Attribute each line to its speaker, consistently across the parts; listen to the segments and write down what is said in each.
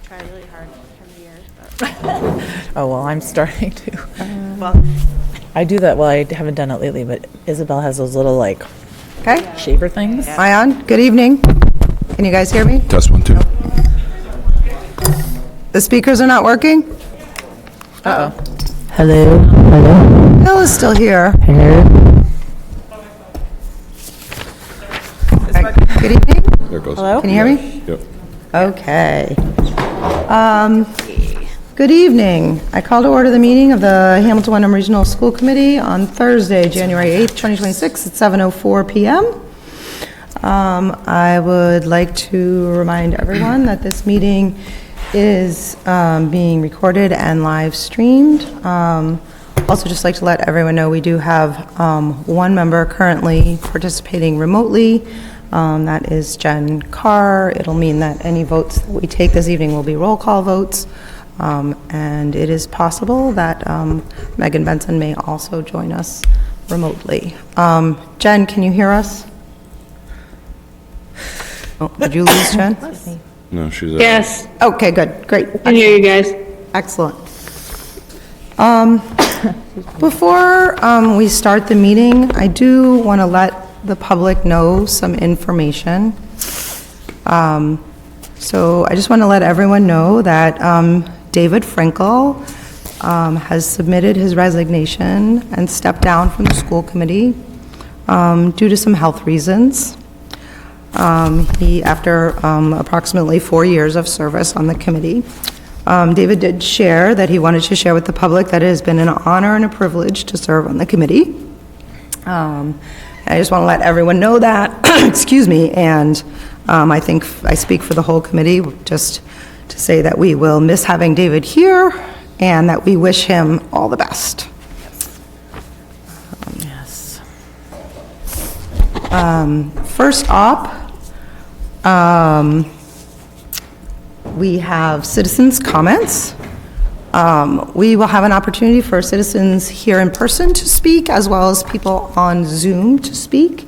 Speaker 1: try really hard time of year. But
Speaker 2: Oh, well, I'm starting to.
Speaker 1: well,
Speaker 2: I do that. Well, I haven't done it lately, but Isabel has those little, like,
Speaker 3: Okay,
Speaker 2: shaver things.
Speaker 3: am I on? Good evening. Can you guys hear me?
Speaker 4: Test 1, 2.
Speaker 3: The speakers are not working?
Speaker 2: Uh-oh.
Speaker 5: Hello. Hello.
Speaker 3: Bill is still here.
Speaker 5: Hello.
Speaker 3: Okay, good evening.
Speaker 4: There it goes.
Speaker 2: Hello?
Speaker 3: Can you hear me?
Speaker 4: Yep.
Speaker 3: Okay. Good evening. I call to order the meeting of the Hamilton Wenham Regional School Committee on Thursday, January 8th, 2026 at 7:04 p.m. I would like to remind everyone that this meeting is being recorded and live streamed. Also, just like to let everyone know we do have one member currently participating remotely. That is Jen Carr. It'll mean that any votes that we take this evening will be roll call votes. And it is possible that Megan Benson may also join us remotely. Jen, can you hear us? Oh, did you lose Jen?
Speaker 4: No, she's
Speaker 6: Yes,
Speaker 3: Okay, good, great.
Speaker 6: I can hear you guys.
Speaker 3: Excellent. Before we start the meeting, I do want to let the public know some information. So I just want to let everyone know that David Frankel has submitted his resignation and stepped down from the school committee due to some health reasons. After approximately 4 years of service on the committee, David did share that he wanted to share with the public that it has been an honor and a privilege to serve on the committee. I just want to let everyone know that, excuse me, and I think I speak for the whole committee just to say that we will miss having David here and that we wish him all the best.
Speaker 2: Yes.
Speaker 3: First up, we have citizens' comments. We will have an opportunity for citizens here in person to speak, as well as people on Zoom to speak.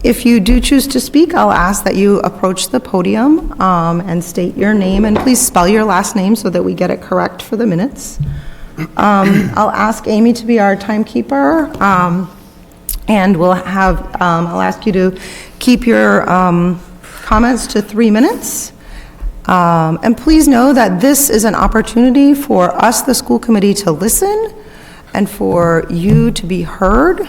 Speaker 3: If you do choose to speak, I'll ask that you approach the podium and state your name, and please spell your last name so that we get it correct for the minutes. I'll ask Amy to be our timekeeper, and I'll ask you to keep your comments to 3 minutes. And please know that this is an opportunity for us, the school committee, to listen and for you to be heard.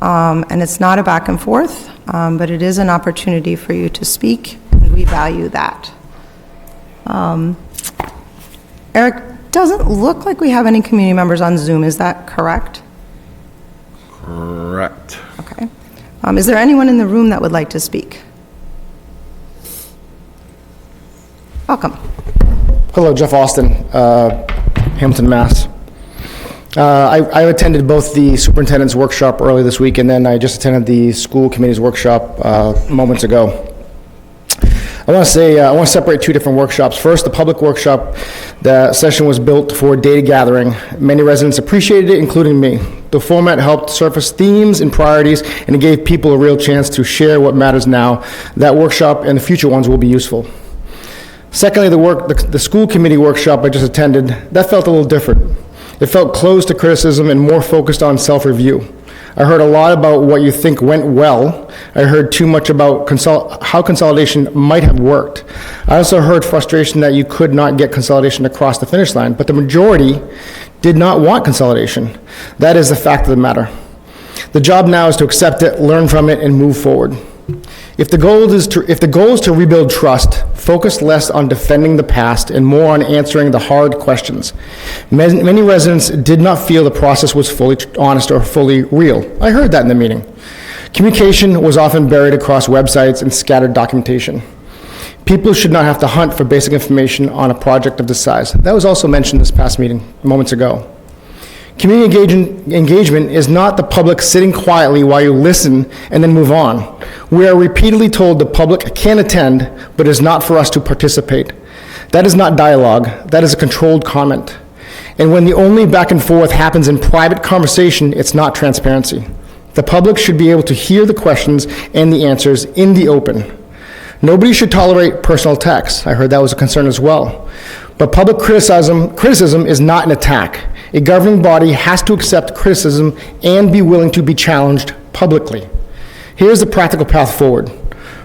Speaker 3: And it's not a back and forth, but it is an opportunity for you to speak, and we value that. Eric, doesn't look like we have any community members on Zoom, is that correct?
Speaker 4: Correct.
Speaker 3: Okay. Is there anyone in the room that would like to speak? Welcome.
Speaker 7: Hello, Jeff Austin, Hamilton, Mass. I attended both the superintendent's workshop early this week, and then I just attended the school committee's workshop moments ago. I want to separate two different workshops. First, the public workshop. The session was built for data gathering. Many residents appreciated it, including me. The format helped surface themes and priorities, and it gave people a real chance to share what matters now. That workshop and the future ones will be useful. Secondly, the school committee workshop I just attended, that felt a little different. It felt closed to criticism and more focused on self-review. I heard a lot about what you think went well. I heard too much about how consolidation might have worked. I also heard frustration that you could not get consolidation across the finish line, but the majority did not want consolidation. That is the fact of the matter. The job now is to accept it, learn from it, and move forward. If the goal is to rebuild trust, focus less on defending the past and more on answering the hard questions. Many residents did not feel the process was fully honest or fully real. I heard that in the meeting. Communication was often buried across websites and scattered documentation. People should not have to hunt for basic information on a project of this size. That was also mentioned this past meeting moments ago. Community engagement is not the public sitting quietly while you listen and then move on. We are repeatedly told the public can attend, but it is not for us to participate. That is not dialogue, that is a controlled comment. And when the only back and forth happens in private conversation, it's not transparency. The public should be able to hear the questions and the answers in the open. Nobody should tolerate personal attacks. I heard that was a concern as well. But public criticism is not an attack. A governing body has to accept criticism and be willing to be challenged publicly. Here's the practical path forward.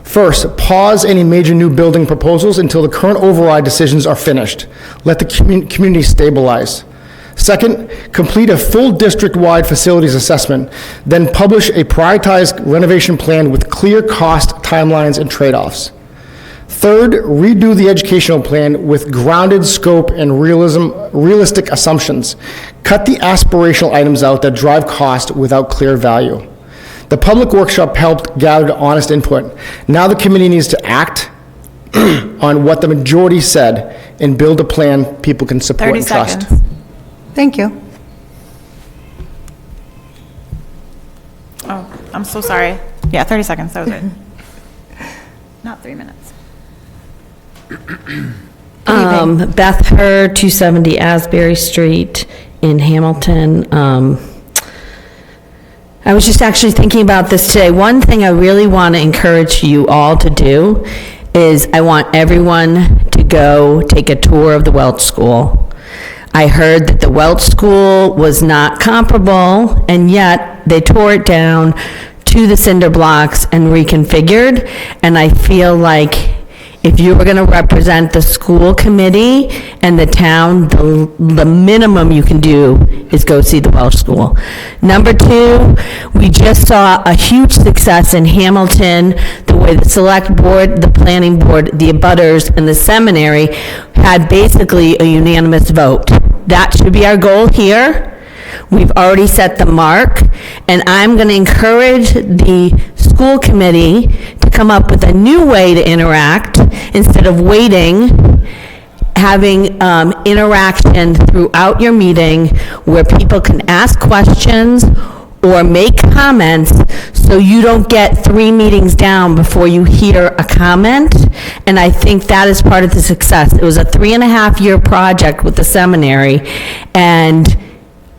Speaker 7: First, pause any major new building proposals until the current override decisions are finished. Let the community stabilize. Second, complete a full district-wide facilities assessment, then publish a prioritized renovation plan with clear cost timelines and trade-offs. Third, redo the educational plan with grounded scope and realistic assumptions. Cut the aspirational items out that drive cost without clear value. The public workshop helped gather honest input. Now the committee needs to act on what the majority said and build a plan people can support
Speaker 1: 30
Speaker 7: and trust.
Speaker 1: seconds.
Speaker 3: Thank you.
Speaker 1: Oh, I'm so sorry. Yeah, 30 seconds, that was it. Not 3 minutes.
Speaker 5: Beth Hurd, 270 Asbury Street in Hamilton. I was just actually thinking about this today. One thing I really want to encourage you all to do is I want everyone to go take a tour of the Welch School. I heard that the Welch School was not comparable, and yet they tore it down to the cinder blocks and reconfigured, and I feel like if you were going to represent the school committee and the town, the minimum you can do is go see the Welch School. Number two, we just saw a huge success in Hamilton, the way the select board, the planning board, the abutters, and the seminary had basically a unanimous vote. That should be our goal here. We've already set the mark, and I'm going to encourage the school committee to come up with a new way to interact instead of waiting, having interaction throughout your meeting where people can ask questions or make comments, so you don't get 3 meetings down before you hear a comment. And I think that is part of the success. It was a 3.5-year project with the seminary, and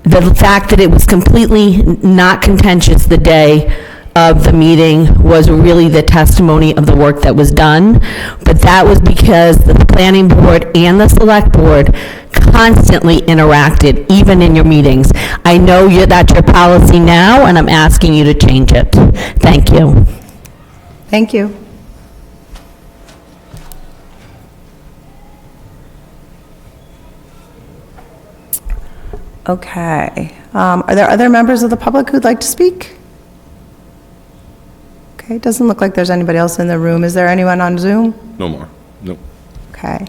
Speaker 5: the fact that it was completely not contentious the day of the meeting was really the testimony of the work that was done. But that was because the planning board and the select board constantly interacted, even in your meetings. I know that's your policy now, and I'm asking you to change it. Thank you.
Speaker 3: Thank you. Okay. Are there other members of the public who'd like to speak? Okay, it doesn't look like there's anybody else in the room. Is there anyone on Zoom?
Speaker 4: No more. Nope.
Speaker 3: Okay.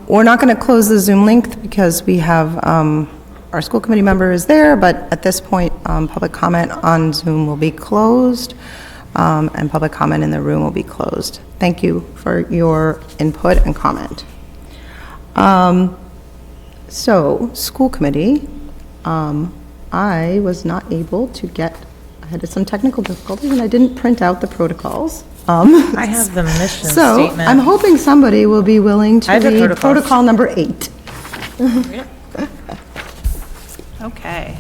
Speaker 3: We're not going to close the Zoom link because we have, our school committee member is there, but at this point, public comment on Zoom will be closed, and public comment in the room will be closed. Thank you for your input and comment. So, school committee, I was not able to I had some technical difficulties and I didn't print out the protocols.
Speaker 2: I have the mission
Speaker 3: So,
Speaker 2: statement.
Speaker 3: I'm hoping somebody will be willing to
Speaker 2: I have the
Speaker 3: read
Speaker 2: protocols.
Speaker 3: protocol number 8.
Speaker 1: Okay.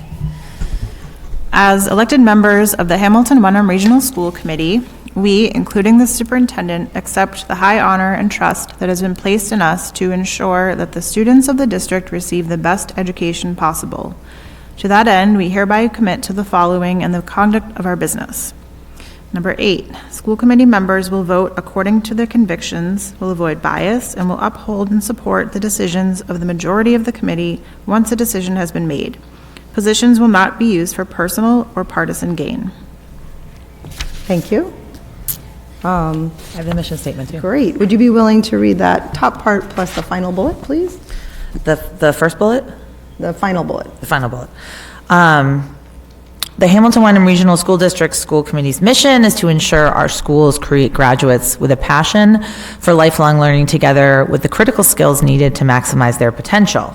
Speaker 1: As elected members of the Hamilton Wenham Regional School Committee, we, including the superintendent, accept the high honor and trust that has been placed in us to ensure that the students of the district receive the best education possible. To that end, we hereby commit to the following in the conduct of our business. Number 8, school committee members will vote according to their convictions, will avoid bias, and will uphold and support the decisions of the majority of the committee once a decision has been made. Positions will not be used for personal or partisan gain.
Speaker 3: Thank you.
Speaker 2: I have the mission statement too.
Speaker 3: Great. Would you be willing to read that top part plus the final bullet, please?
Speaker 2: The first bullet?
Speaker 3: The final bullet.
Speaker 2: The final bullet. The Hamilton Wenham Regional School District School Committee's mission is to ensure our schools create graduates with a passion for lifelong learning together with the critical skills needed to maximize their potential.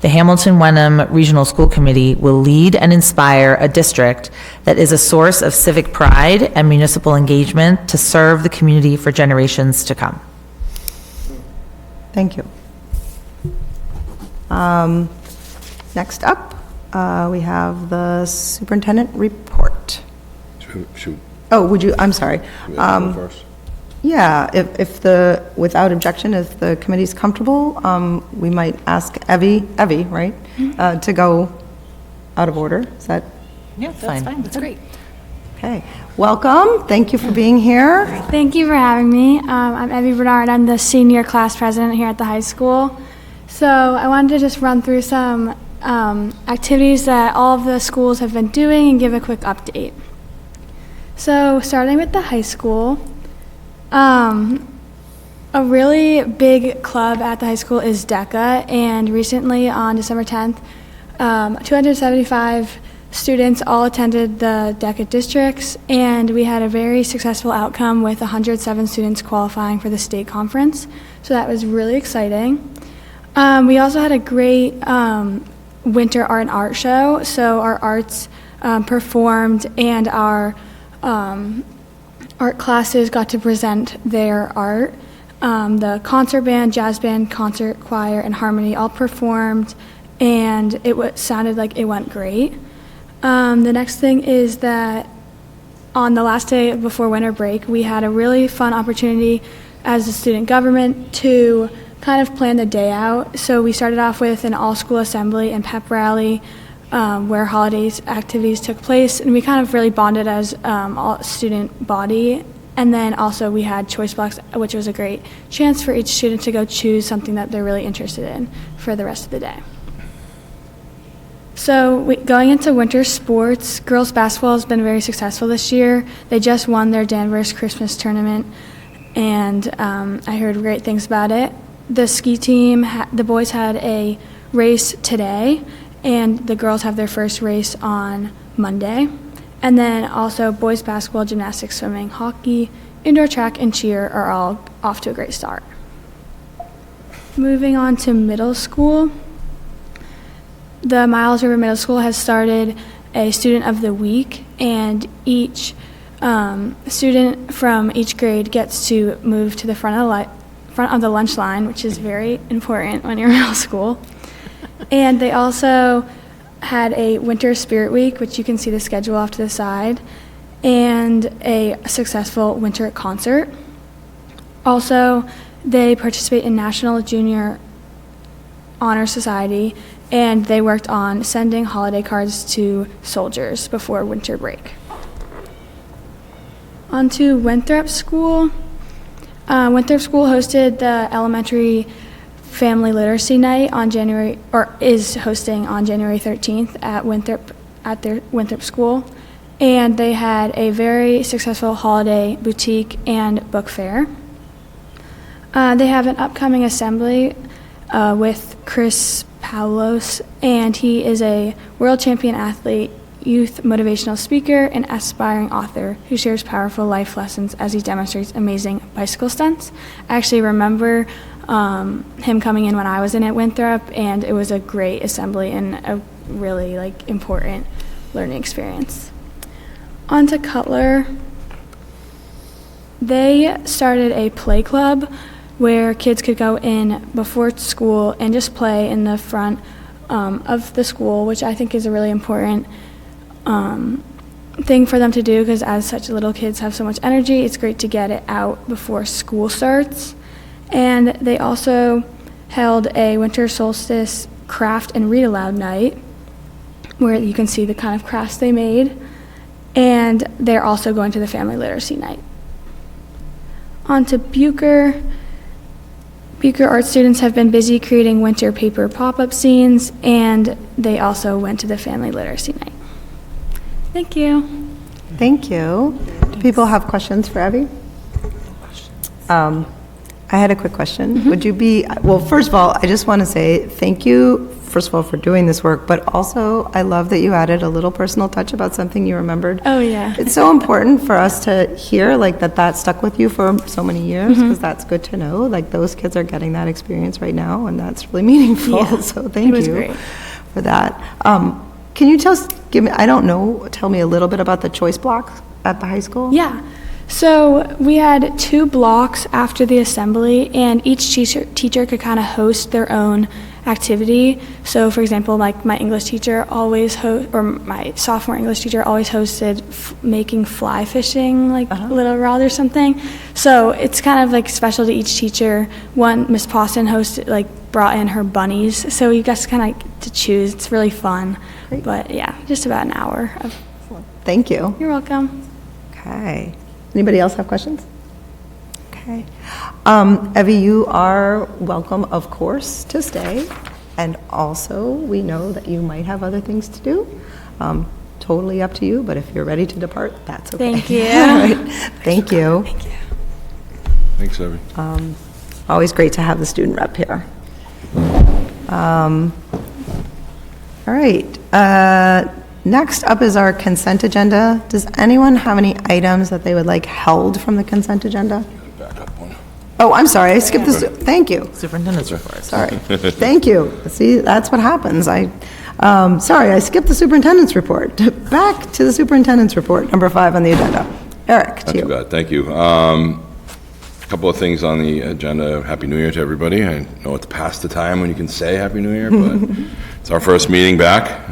Speaker 2: The Hamilton Wenham Regional School Committee will lead and inspire a district that is a source of civic pride and municipal engagement to serve the community for generations to come.
Speaker 3: Thank you. Next up, we have the superintendent report.
Speaker 4: Shoot.
Speaker 3: Oh, would you, I'm sorry.
Speaker 4: First.
Speaker 3: Yeah, without objection, if the committee's comfortable, we might ask Evie, right? To go out of order. Is that,
Speaker 2: Yeah, that's fine.
Speaker 1: That's great.
Speaker 3: okay. Welcome, thank you for being here.
Speaker 4: Thank you for having me. I'm Evie Bernard. I'm the senior class president here at the high school. So I wanted to just run through some activities that all of the schools have been doing and give a quick update. So starting with the high school, a really big club at the high school is DECA, and recently on December 10th, 275 students all attended the DECA districts, and we had a very successful outcome with 107 students qualifying for the state conference. So that was really exciting. We also had a great winter art show. So our arts performed, and our art classes got to present their art. The concert band, jazz band, concert choir, and harmony all performed, and it sounded like it went great. The next thing is that on the last day before winter break, we had a really fun opportunity as a student government to kind of plan the day out. So we started off with an all-school assembly and pep rally where holidays activities took place, and we kind of really bonded as all student body. And then also we had choice blocks, which was a great chance for each student to go choose something that they're really interested in for the rest of the day. So going into winter sports, girls basketball has been very successful this year. They just won their Danvers Christmas tournament, and I heard great things about it. The ski team, the boys had a race today, and the girls have their first race on Monday. And then also boys basketball, gymnastics, swimming, hockey, indoor track, and cheer are all off to a great start. Moving on to middle school. The Miles River Middle School has started a Student of the Week, and each student from each grade gets to move to the front of the lunch line, which is very important when you're in middle school. And they also had a Winter Spirit Week, which you can see the schedule off to the side, and a successful winter concert. Also, they participate in National Junior Honor Society, and they worked on sending holiday cards to soldiers before winter break. On to Winthrop School. Winthrop School hosted the elementary Family Literacy Night is hosting on January 13th at their Winthrop School, and they had a very successful holiday boutique and book fair. They have an upcoming assembly with Chris Paulos, and he is a world champion athlete, youth motivational speaker, and aspiring author who shares powerful life lessons as he demonstrates amazing bicycle stunts. I actually remember him coming in when I was in at Winthrop, and it was a great assembly and a really important learning experience. On to Cutler. They started a play club where kids could go in before school and just play in the front of the school, which I think is a really important thing for them to do, because as such little kids have so much energy, it's great to get it out before school starts. And they also held a winter solstice craft and read aloud night where you can see the kind of crafts they made, and they're also going to the Family Literacy Night. On to Bucher. Bucher art students have been busy creating winter paper pop-up scenes, and they also went to the Family Literacy Night. Thank you.
Speaker 3: Thank you. Do people have questions for Evie? I had a quick question. Would you well, first of all, I just want to say thank you, first of all, for doing this work, but also I love that you added a little personal touch about something you remembered.
Speaker 4: Oh, yeah.
Speaker 3: It's so important for us to hear that stuck with you for so many years, because that's good to know. Those kids are getting that experience right now, and that's really meaningful.
Speaker 4: Yeah,
Speaker 3: So thank you
Speaker 4: it was great.
Speaker 3: for that. Can you tell me a little bit about the choice blocks at the high school?
Speaker 4: Yeah. So we had 2 blocks after the assembly, and each teacher could kind of host their own activity. So for example, like my English teacher my sophomore English teacher always hosted making fly fishing, like little rod or something. So it's kind of like special to each teacher. One, Miss Poston brought in her bunnies. So you guys kind of get to choose. It's really fun.
Speaker 3: Great.
Speaker 4: But yeah, just about an hour.
Speaker 3: Thank you.
Speaker 4: You're welcome.
Speaker 3: Okay. Anybody else have questions? Okay. Evie, you are welcome, of course, to stay. And also, we know that you might have other things to do. Totally up to you, but if you're ready to depart, that's okay.
Speaker 4: Thank you.
Speaker 3: All right. Thank you.
Speaker 4: Thank you.
Speaker 6: Thanks, Evie.
Speaker 3: Always great to have the student rep here. All right. Next up is our consent agenda. Does anyone have any items that they would like held from the consent agenda?
Speaker 6: Back up one.
Speaker 3: Oh, I'm sorry, I skipped this. Thank you.
Speaker 2: Superintendent's report.
Speaker 3: Sorry. Thank you. See, that's what happens. Sorry, I skipped the superintendent's report. Back to the superintendent's report, number 5 on the agenda. Eric,
Speaker 6: Not
Speaker 3: to
Speaker 6: too
Speaker 3: you.
Speaker 6: bad, thank you. A couple of things on the agenda. Happy New Year to everybody. I know it's past the time when you can say Happy New Year, but it's our first meeting back.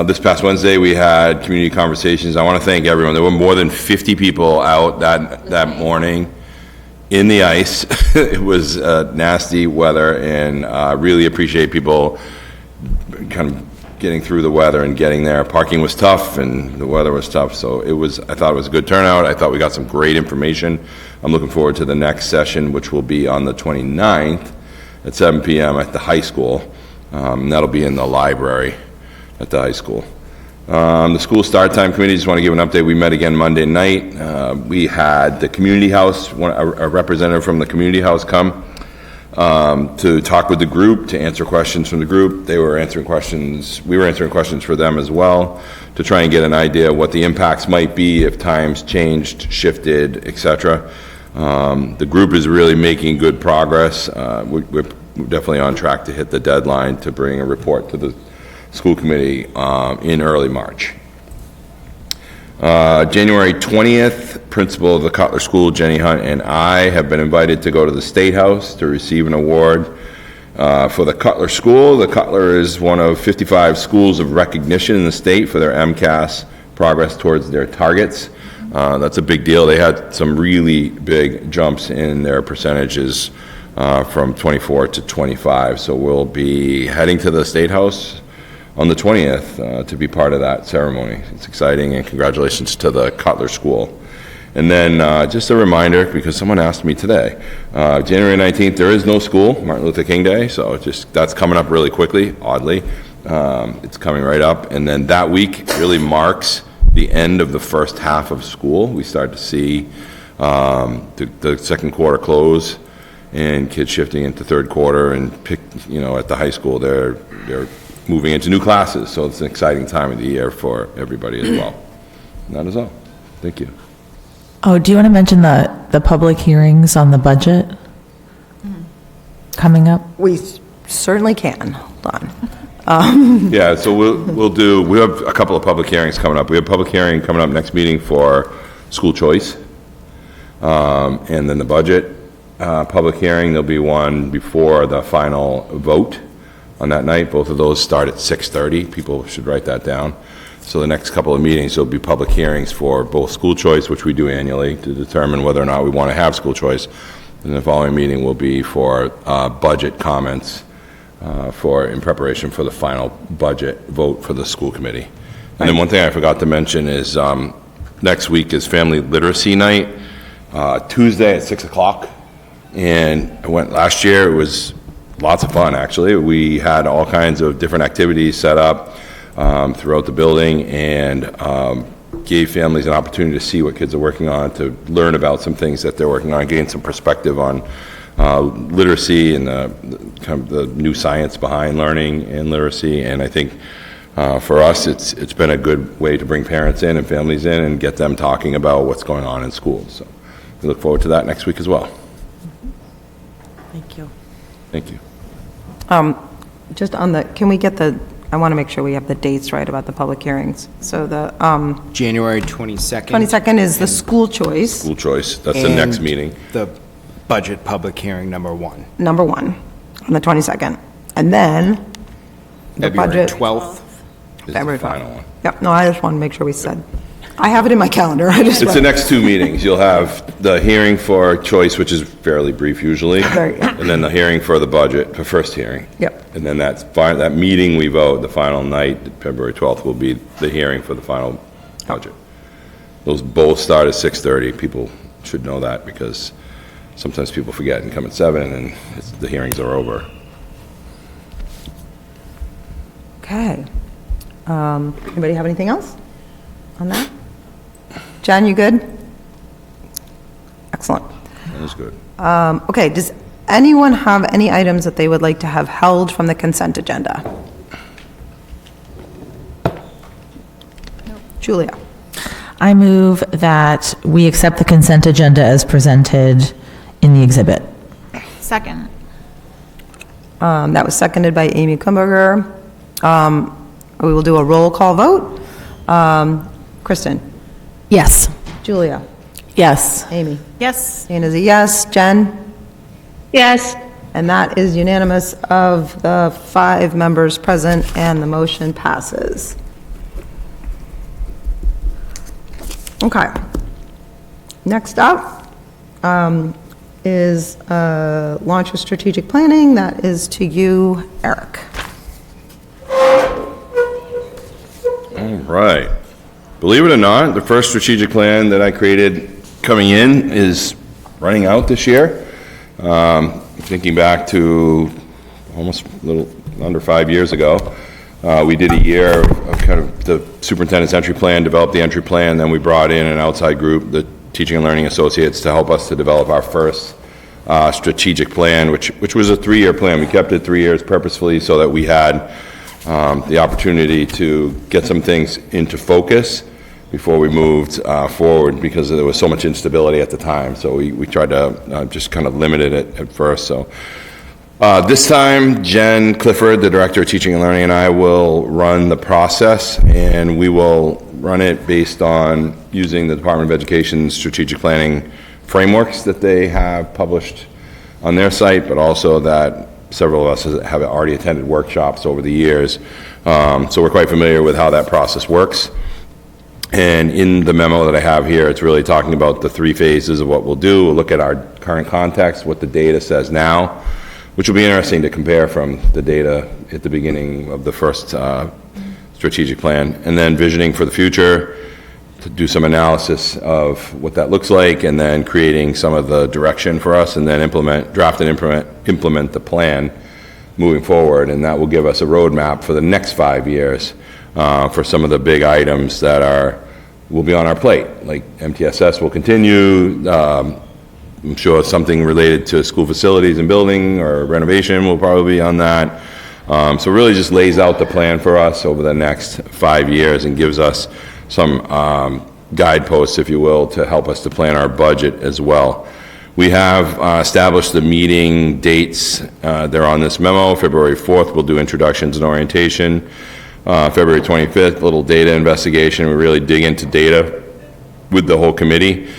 Speaker 6: This past Wednesday, we had community conversations. I want to thank everyone. There were more than 50 people out that morning in the ice. It was nasty weather, and I really appreciate people kind of getting through the weather and getting there. Parking was tough, and the weather was tough, so I thought it was a good turnout. I thought we got some great information. I'm looking forward to the next session, which will be on the 29th at 7 p.m. at the high school. That'll be in the library at the high school. The school start time committee, just want to give an update. We met again Monday night. We had the community house, a representative from the community house come to talk with the group, to answer questions from the group. They were answering questions, we were answering questions for them as well, to try and get an idea of what the impacts might be if times changed, shifted, etc. The group is really making good progress. We're definitely on track to hit the deadline to bring a report to the school committee in early March. January 20th, principal of the Cutler School, Jenny Hunt, and I have been invited to go to the State House to receive an award for the Cutler School. The Cutler is one of 55 schools of recognition in the state for their MCAS progress towards their targets. That's a big deal. They had some really big jumps in their percentages from 24 to 25. So we'll be heading to the State House on the 20th to be part of that ceremony. It's exciting, and congratulations to the Cutler School. And then just a reminder, because someone asked me today, January 19th, there is no school, Martin Luther King Day, so that's coming up really quickly, oddly. It's coming right up, and then that week really marks the end of the first half of school. We start to see the second quarter close, and kids shifting into third quarter, and at the high school, they're moving into new classes, so it's an exciting time of the year for everybody as well. And that is all. Thank you.
Speaker 2: Oh, do you want to mention the public hearings on the budget coming up?
Speaker 3: We certainly can. Hold on.
Speaker 6: Yeah, so we have a couple of public hearings coming up. We have a public hearing coming up next meeting for school choice, and then the budget public hearing. There'll be one before the final vote on that night. Both of those start at 6:30. People should write that down. So the next couple of meetings, there'll be public hearings for both school choice, which we do annually, to determine whether or not we want to have school choice. And the following meeting will be for budget comments in preparation for the final budget vote for the school committee. And then one thing I forgot to mention is next week is Family Literacy Night, Tuesday at 6 o'clock. And I went last year. It was lots of fun, actually. We had all kinds of different activities set up throughout the building, and gave families an opportunity to see what kids are working on, to learn about some things that they're working on, gain some perspective on literacy and kind of the new science behind learning and literacy. And I think for us, it's been a good way to bring parents in and families in and get them talking about what's going on in schools. So we look forward to that next week as well.
Speaker 3: Thank you.
Speaker 6: Thank you.
Speaker 3: Just on I want to make sure we have the dates right about the public hearings. So the
Speaker 8: January 22nd.
Speaker 3: 22nd is the school choice,
Speaker 6: School choice, that's the next
Speaker 8: and
Speaker 6: meeting.
Speaker 8: The budget public hearing number 1.
Speaker 3: number 1, on the 22nd. And then the
Speaker 8: February
Speaker 3: budget.
Speaker 8: 12th.
Speaker 6: Is the
Speaker 3: February
Speaker 6: final
Speaker 3: 12th.
Speaker 6: one.
Speaker 3: Yep, no, I just want to make sure we said. I have it in my calendar. I just.
Speaker 6: It's the next two meetings. You'll have the hearing for choice, which is fairly brief usually.
Speaker 3: Yeah.
Speaker 6: And then the hearing for the budget, the first hearing.
Speaker 3: Yep.
Speaker 6: And then that meeting we vote, the final night, February 12th, will be the hearing for the final budget. Those both start at 6:30. People should know that because sometimes people forget and come at 7 and the hearings are over.
Speaker 3: Okay. Anybody have anything else on that? Jen, you good? Excellent.
Speaker 6: That was good.
Speaker 3: Okay, does anyone have any items that they would like to have held from the consent agenda? Julia?
Speaker 2: I move that we accept the consent agenda as presented in the exhibit.
Speaker 1: Second.
Speaker 3: That was seconded by Amy Kumberger. We will do a roll call vote. Kristen?
Speaker 5: Yes.
Speaker 3: Julia?
Speaker 5: Yes.
Speaker 3: Amy?
Speaker 1: Yes.
Speaker 3: Dana's a yes. Jen?
Speaker 9: Yes.
Speaker 3: And that is unanimous of the 5 members present, and the motion passes. Okay. Next up is launch of strategic planning. That is to you, Eric.
Speaker 6: All right. Believe it or not, the first strategic plan that I created coming in is running out this year. Thinking back to almost a little under 5 years ago, we did a year of kind of the superintendent's entry plan, developed the entry plan, then we brought in an outside group, the Teaching and Learning Associates, to help us to develop our first strategic plan, which was a 3-year plan. We kept it 3 years purposefully so that we had the opportunity to get some things into focus before we moved forward, because there was so much instability at the time. So we tried to just kind of limit it at first. So this time, Jen Clifford, the Director of Teaching and Learning, and I will run the process, and we will run it based on using the Department of Education's strategic planning frameworks that they have published on their site, but also that several of us have already attended workshops over the years. So we're quite familiar with how that process works. And in the memo that I have here, it's really talking about the 3 phases of what we'll do. We'll look at our current context, what the data says now, which will be interesting to compare from the data at the beginning of the first strategic plan, and then visioning for the future, to do some analysis of what that looks like, and then creating some of the direction for us, and then draft and implement the plan moving forward. And that will give us a roadmap for the next 5 years for some of the big items that will be on our plate, like MTSS will continue. I'm sure something related to school facilities and building or renovation will probably be on that. So really just lays out the plan for us over the next 5 years and gives us some guideposts, if you will, to help us to plan our budget as well. We have established the meeting dates. They're on this memo. February 4th, we'll do introductions and orientation. February 25th, little data investigation. We really dig into data with the whole committee.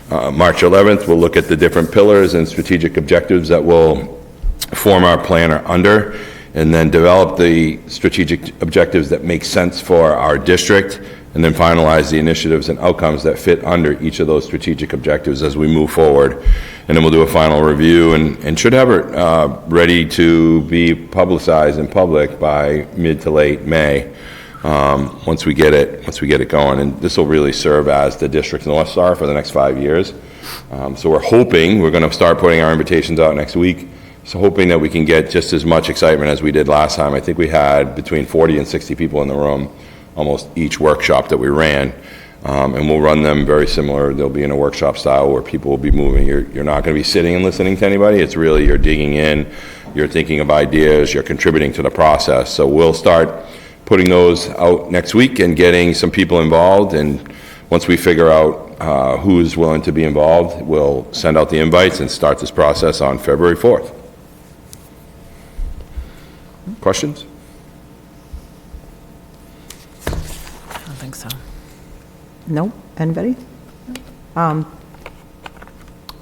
Speaker 6: March 11th, we'll look at the different pillars and strategic objectives that will form our plan under, and then develop the strategic objectives that make sense for our district, and then finalize the initiatives and outcomes that fit under each of those strategic objectives as we move forward. And then we'll do a final review and should have it ready to be publicized in public by mid to late May, once we get it going. And this will really serve as the district's North Star for the next 5 years. So we're going to start putting our invitations out next week. So hoping that we can get just as much excitement as we did last time. I think we had between 40 and 60 people in the room, almost each workshop that we ran. And we'll run them very similar. They'll be in a workshop style where people will be moving. You're not going to be sitting and listening to anybody. It's really you're digging in, you're thinking of ideas, you're contributing to the process. So we'll start putting those out next week and getting some people involved. And once we figure out who's willing to be involved, we'll send out the invites and start this process on February 4th. Questions?
Speaker 2: I don't think so.
Speaker 3: No? Anybody?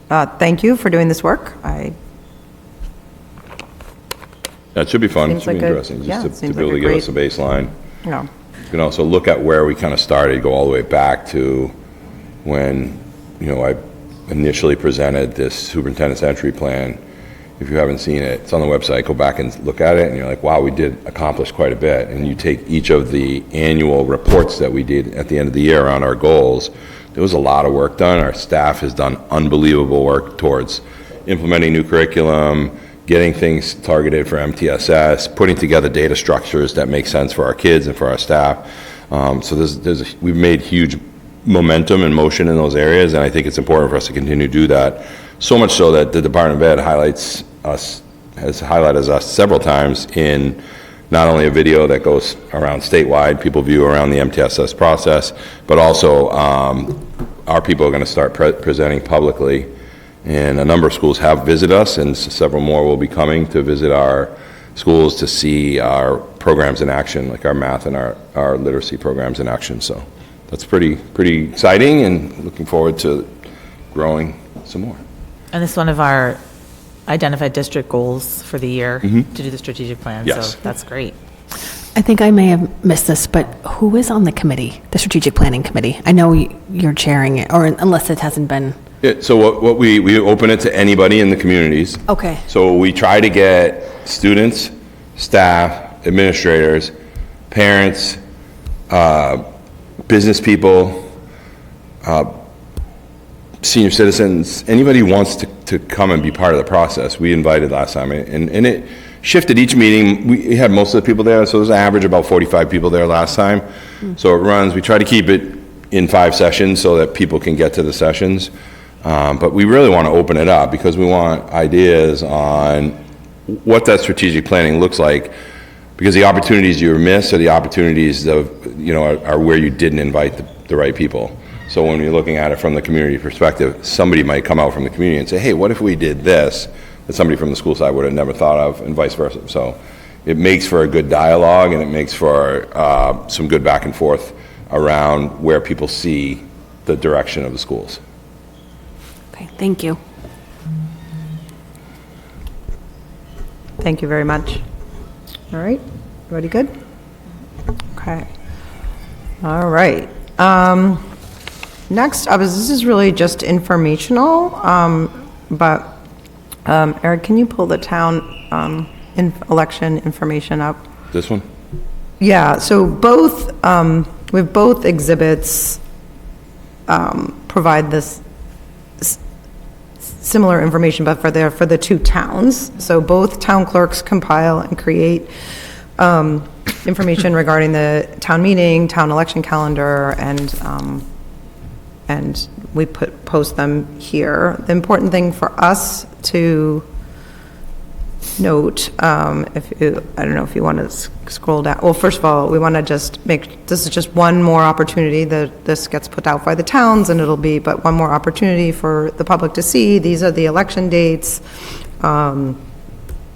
Speaker 3: Thank you for doing this work.
Speaker 6: That should be fun. It
Speaker 3: Seems
Speaker 6: should be
Speaker 3: like a-
Speaker 6: interesting,
Speaker 3: yeah,
Speaker 6: just to
Speaker 3: seems
Speaker 6: be able
Speaker 3: like
Speaker 6: to
Speaker 3: a
Speaker 6: give us a baseline.
Speaker 3: Yeah.
Speaker 6: You can also look at where we kind of started, go all the way back to when, I initially presented this superintendent's entry plan. If you haven't seen it, it's on the website. Go back and look at it, and you're like, wow, we did accomplish quite a bit. And you take each of the annual reports that we did at the end of the year around our goals. There was a lot of work done. Our staff has done unbelievable work towards implementing new curriculum, getting things targeted for MTSS, putting together data structures that make sense for our kids and for our staff. So we've made huge momentum and motion in those areas, and I think it's important for us to continue to do that. So much so that the Department of Ed has highlighted us several times in not only a video that goes around statewide, people view around the MTSS process, but also our people are going to start presenting publicly. And a number of schools have visited us, and several more will be coming to visit our schools to see our programs in action, like our math and our literacy programs in action. So that's pretty exciting, and looking forward to growing some more.
Speaker 2: And this is one of our identified district goals for the year, to do the strategic plan.
Speaker 6: Yes.
Speaker 2: So that's great.
Speaker 9: I think I may have missed this, but who is on the committee, the strategic planning committee? I know you're chairing it, or unless it hasn't been.
Speaker 6: So what we open it to anybody in the communities.
Speaker 9: Okay.
Speaker 6: So we try to get students, staff, administrators, parents, business people, senior citizens, anybody who wants to come and be part of the process. We invited last time, and it shifted each meeting. We had most of the people there, so there's an average about 45 people there last time. So it runs, we try to keep it in 5 sessions so that people can get to the sessions. But we really want to open it up because we want ideas on what that strategic planning looks like, because the opportunities you miss are the opportunities of, are where you didn't invite the right people. So when you're looking at it from the community perspective, somebody might come out from the community and say, hey, what if we did this that somebody from the school side would have never thought of, and vice versa. So it makes for a good dialogue, and it makes for some good back and forth around where people see the direction of the schools.
Speaker 9: Okay, thank you.
Speaker 3: Thank you very much. All right, everybody good? Okay. All right. Next up this is really just informational, but Eric, can you pull the town election information up?
Speaker 6: This one?
Speaker 3: Yeah, so both, with both exhibits provide this similar information, but for the 2 towns. So both town clerks compile and create information regarding the town meeting, town election calendar, and we post them here. The important thing for us to note, I don't know if you want to scroll down. Well, first of all, we want to just this is just one more opportunity that this gets put out by the towns, and it'll be but one more opportunity for the public to see. These are the election dates.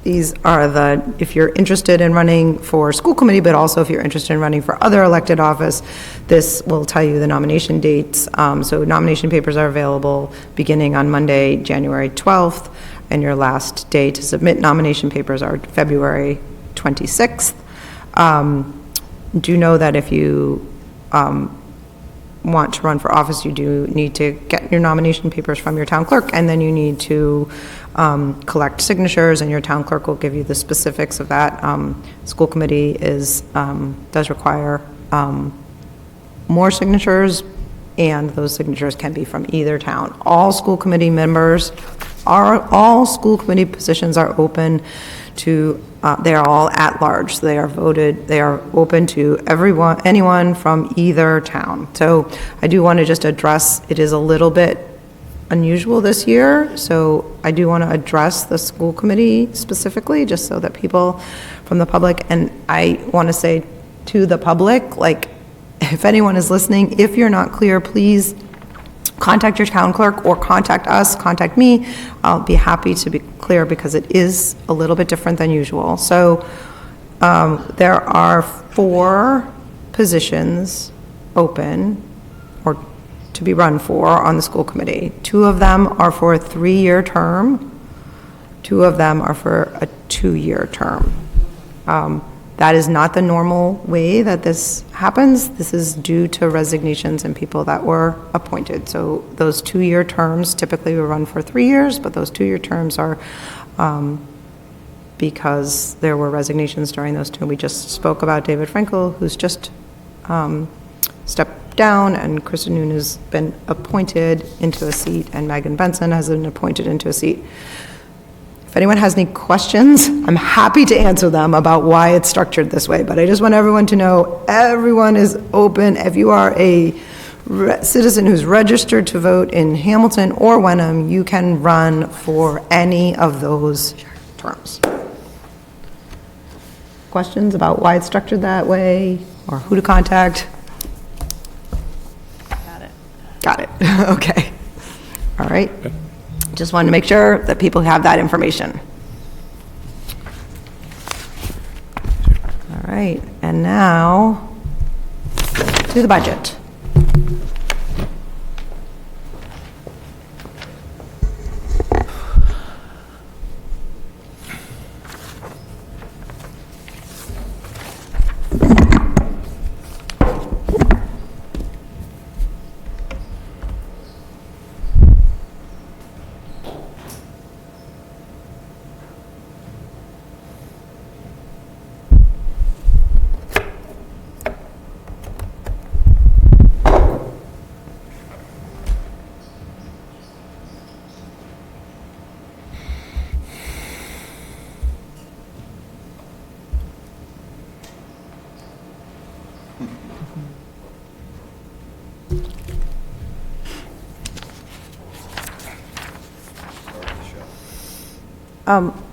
Speaker 3: These are if you're interested in running for school committee, but also if you're interested in running for other elected office, this will tell you the nomination dates. So nomination papers are available beginning on Monday, January 12th, and your last day to submit nomination papers are February 26th. Do know that if you want to run for office, you do need to get your nomination papers from your town clerk, and then you need to collect signatures, and your town clerk will give you the specifics of that. School committee does require more signatures, and those signatures can be from either town. All school committee positions are open to, they are all at large. So they are open to anyone from either town. So I do want to just address, it is a little bit unusual this year, so I do want to address the school committee specifically, just so that people from the public, and I want to say to the public, like, if anyone is listening, if you're not clear, please contact your town clerk or contact us, contact me. I'll be happy to be clear because it is a little bit different than usual. So there are 4 positions open or to be run for on the school committee. 2 of them are for a 3-year term. 2 of them are for a 2-year term. That is not the normal way that this happens. This is due to resignations and people that were appointed. So those 2-year terms typically will run for 3 years, but those 2-year terms are because there were resignations during those 2. We just spoke about David Frankel, who's just stepped down, and Kristen Noon has been appointed into a seat, and Megan Benson has been appointed into a seat. If anyone has any questions, I'm happy to answer them about why it's structured this way, but I just want everyone to know everyone is open. If you are a citizen who's registered to vote in Hamilton or Wenham, you can run for any of those terms. Questions about why it's structured that way or who to contact? Got it. Okay. All right. Just wanted to make sure that people have that information. All right, and now to the budget.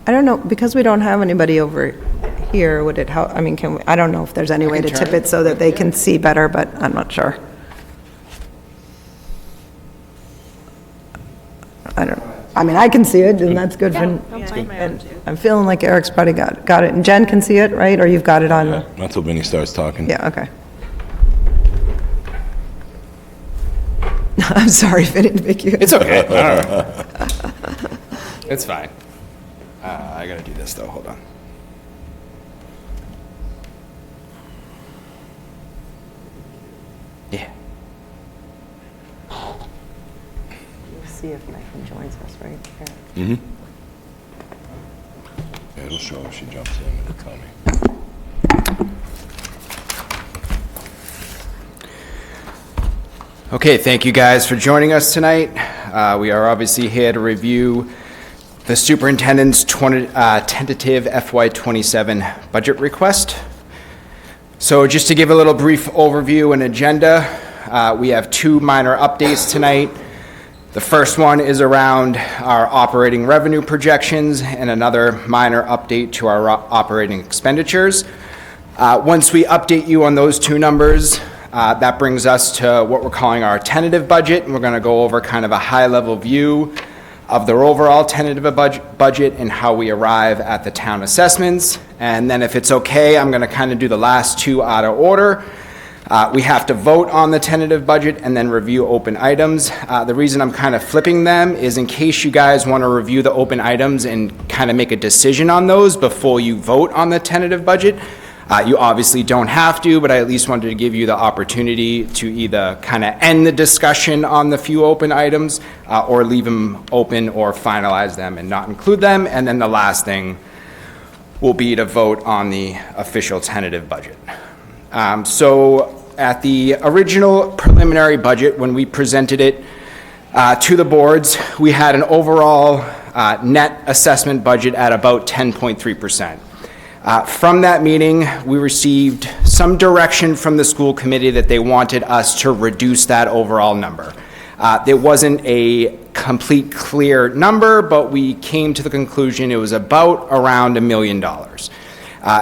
Speaker 3: I don't know, because we don't have anybody over here, would it help? I mean, can we, I don't know if there's any way to tip it so that they can see better, but I'm not sure. I mean, I can see it, and that's good. And I'm feeling like Eric's probably got it. And Jen can see it, right? Or you've got it on?
Speaker 6: Not until Vinny starts talking.
Speaker 3: Yeah, okay. I'm sorry if I didn't make you.
Speaker 8: It's okay. It's fine. I gotta do this though, hold on. Yeah.
Speaker 3: See if Megan joins us, right?
Speaker 6: Mm-hmm. Yeah, it'll show if she jumps in, it'll tell me.
Speaker 8: Okay, thank you guys for joining us tonight. We are obviously here to review the superintendent's tentative FY27 budget request. So just to give a little brief overview and agenda, we have 2 minor updates tonight. The first one is around our operating revenue projections and another minor update to our operating expenditures. Once we update you on those 2 numbers, that brings us to what we're calling our tentative budget, and we're going to go over kind of a high-level view of their overall tentative budget and how we arrive at the town assessments. And then if it's okay, I'm going to kind of do the last 2 out of order. We have to vote on the tentative budget and then review open items. The reason I'm kind of flipping them is in case you guys want to review the open items and kind of make a decision on those before you vote on the tentative budget. You obviously don't have to, but I at least wanted to give you the opportunity to either kind of end the discussion on the few open items or leave them open or finalize them and not include them. And then the last thing will be to vote on the official tentative budget. So at the original preliminary budget, when we presented it to the boards, we had an overall net assessment budget at about 10.3%. From that meeting, we received some direction from the school committee that they wanted us to reduce that overall number. There wasn't a complete clear number, but we came to the conclusion it was about around $1 million.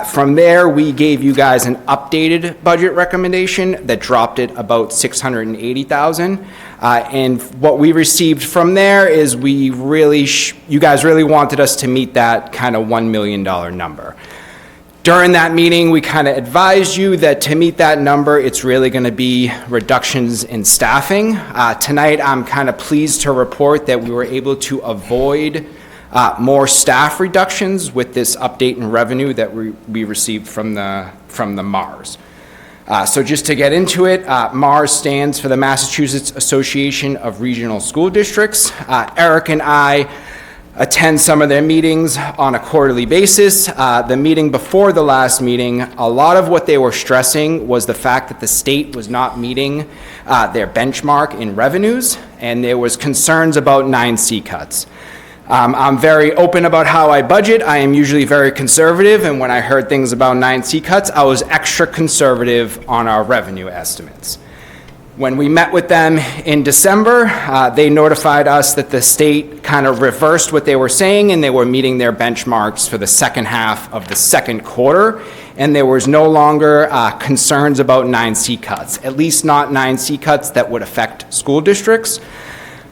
Speaker 8: From there, we gave you guys an updated budget recommendation that dropped it about $680,000. And what we received from there is we really, you guys really wanted us to meet that kind of $1 million number. During that meeting, we kind of advised you that to meet that number, it's really going to be reductions in staffing. Tonight, I'm kind of pleased to report that we were able to avoid more staff reductions with this update in revenue that we received from the MARS. So just to get into it, MARS stands for the Massachusetts Association of Regional School Districts. Eric and I attend some of their meetings on a quarterly basis. The meeting before the last meeting, a lot of what they were stressing was the fact that the state was not meeting their benchmark in revenues, and there was concerns about 9C cuts. I'm very open about how I budget. I am usually very conservative, and when I heard things about 9C cuts, I was extra conservative on our revenue estimates. When we met with them in December, they notified us that the state kind of reversed what they were saying, and they were meeting their benchmarks for the second half of the second quarter, and there was no longer concerns about 9C cuts, at least not 9C cuts that would affect school districts.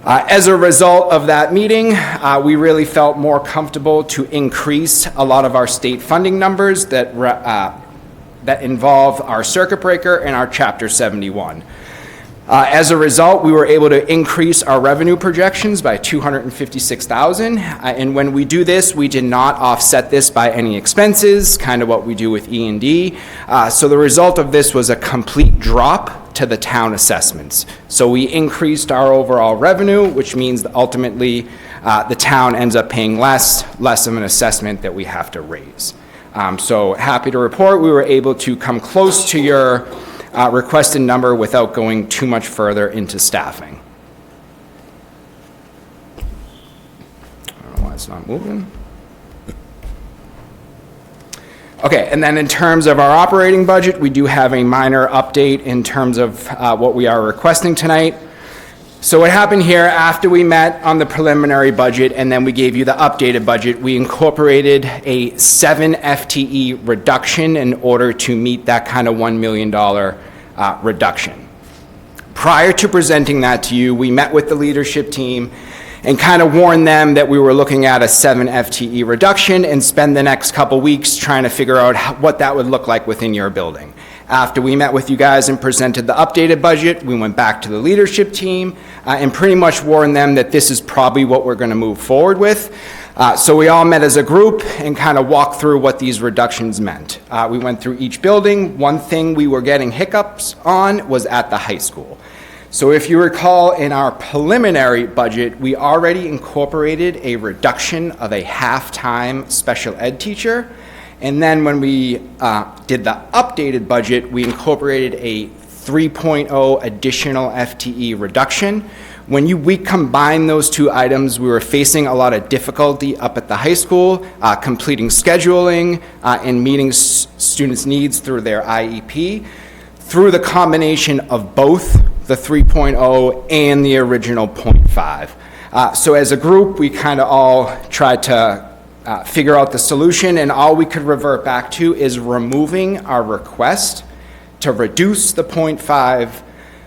Speaker 8: As a result of that meeting, we really felt more comfortable to increase a lot of our state funding numbers that involve our circuit breaker and our Chapter 71. As a result, we were able to increase our revenue projections by $256,000. And when we do this, we did not offset this by any expenses, kind of what we do with E&D. So the result of this was a complete drop to the town assessments. So we increased our overall revenue, which means that ultimately the town ends up paying less of an assessment that we have to raise. So happy to report we were able to come close to your requested number without going too much further into staffing. I don't know why it's not moving. Okay, and then in terms of our operating budget, we do have a minor update in terms of what we are requesting tonight. So what happened here, after we met on the preliminary budget and then we gave you the updated budget, we incorporated a 7 FTE reduction in order to meet that kind of $1 million reduction. Prior to presenting that to you, we met with the leadership team and kind of warned them that we were looking at a 7 FTE reduction and spend the next couple weeks trying to figure out what that would look like within your building. After we met with you guys and presented the updated budget, we went back to the leadership team and pretty much warned them that this is probably what we're going to move forward with. So we all met as a group and kind of walked through what these reductions meant. We went through each building. One thing we were getting hiccups on was at the high school. So if you recall, in our preliminary budget, we already incorporated a reduction of a half-time special ed teacher. And then when we did the updated budget, we incorporated a 3.0 additional FTE reduction. When we combined those two items, we were facing a lot of difficulty up at the high school, completing scheduling and meeting students' needs through their IEP. Through the combination of both the 3.0 and the original 0.5. So as a group, we kind of all tried to figure out the solution, and all we could revert back to is removing our request to reduce the 0.5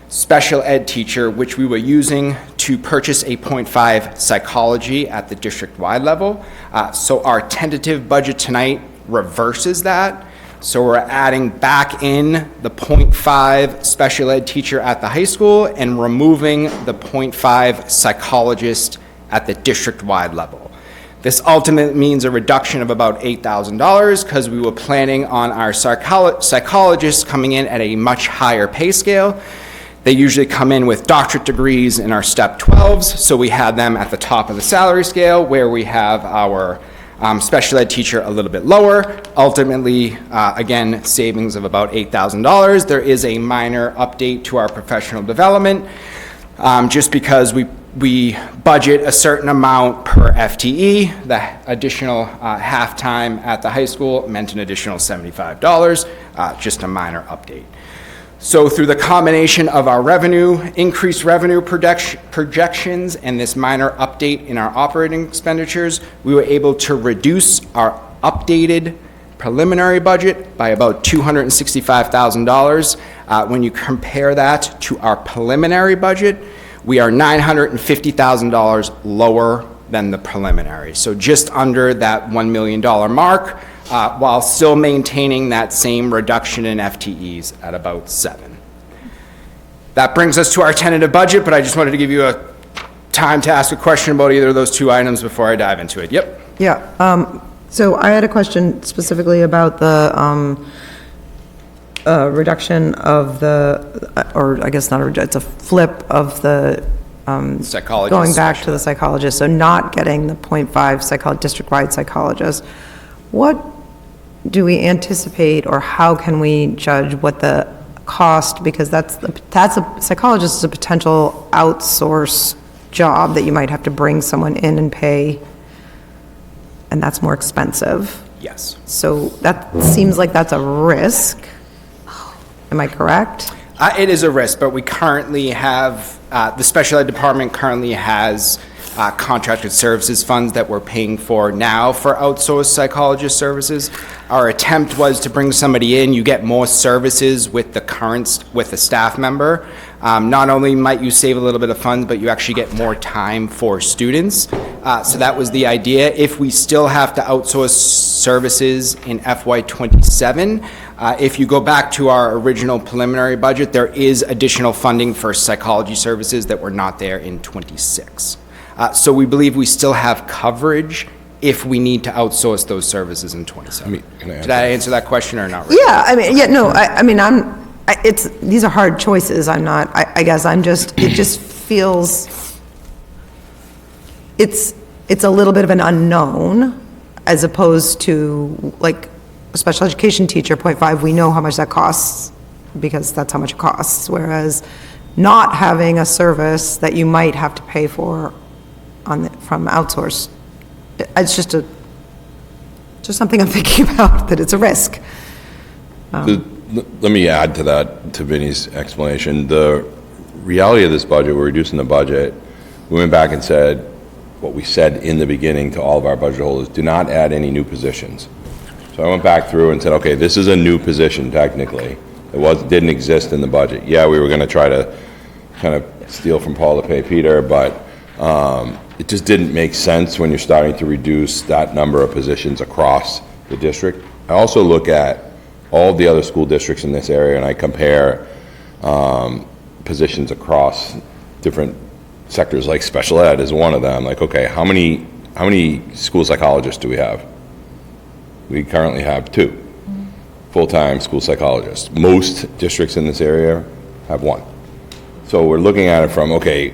Speaker 8: special ed teacher, which we were using to purchase a 0.5 psychology at the district-wide level. So our tentative budget tonight reverses that. So we're adding back in the 0.5 special ed teacher at the high school and removing the 0.5 psychologist at the district-wide level. This ultimately means a reduction of about $8,000 because we were planning on our psychologists coming in at a much higher pay scale. They usually come in with doctorate degrees in our step 12s, so we had them at the top of the salary scale where we have our special ed teacher a little bit lower. Ultimately, again, savings of about $8,000. There is a minor update to our professional development just because we budget a certain amount per FTE. The additional half-time at the high school meant an additional $75, just a minor update. So through the combination of our increased revenue projections and this minor update in our operating expenditures, we were able to reduce our updated preliminary budget by about $265,000. When you compare that to our preliminary budget, we are $950,000 lower than the preliminary. So just under that $1 million mark, while still maintaining that same reduction in FTEs at about 7. That brings us to our tentative budget, but I just wanted to give you a time to ask a question about either of those two items before I dive into it. Yep.
Speaker 3: Yeah, so I had a question specifically about the reduction of the, or I guess not a reduction, it's a flip of the,
Speaker 8: Psychologist.
Speaker 3: going back to the psychologist, so not getting the .5 district-wide psychologist. What do we anticipate, or how can we judge what the cost, because that's a psychologist is a potential outsource job that you might have to bring someone in and pay, and that's more expensive.
Speaker 8: Yes.
Speaker 3: So that seems like that's a risk. Am I correct?
Speaker 8: It is a risk, but we currently have, the special ed department currently has contracted services funds that we're paying for now for outsourced psychologist services. Our attempt was to bring somebody in, you get more services with the staff member. Not only might you save a little bit of funds, but you actually get more time for students. So that was the idea. If we still have to outsource services in FY27, if you go back to our original preliminary budget, there is additional funding for psychology services that were not there in '26. So we believe we still have coverage if we need to outsource those services in '27. Did I answer that question or not? Really?
Speaker 3: Yeah, I mean, these are hard choices. I guess it just feels, it's a little bit of an unknown, as opposed to, like, a special education teacher, .5, we know how much that costs, because that's how much it costs, whereas not having a service that you might have to pay for from outsource, it's just something I'm thinking about, that it's a risk.
Speaker 6: Let me add to that, to Vinnie's explanation. The reality of this budget, we're reducing the budget. We went back and said what we said in the beginning to all of our budget holders: do not add any new positions. So I went back through and said, okay, this is a new position technically. It didn't exist in the budget. Yeah, we were going to try to kind of steal from Paul to pay Peter, but it just didn't make sense when you're starting to reduce that number of positions across the district. I also look at all the other school districts in this area, and I compare positions across different sectors, like special ed is one of them. Like, okay, how many school psychologists do we have? We currently have 2 full-time school psychologists. Most districts in this area have 1. So we're looking at it from, okay,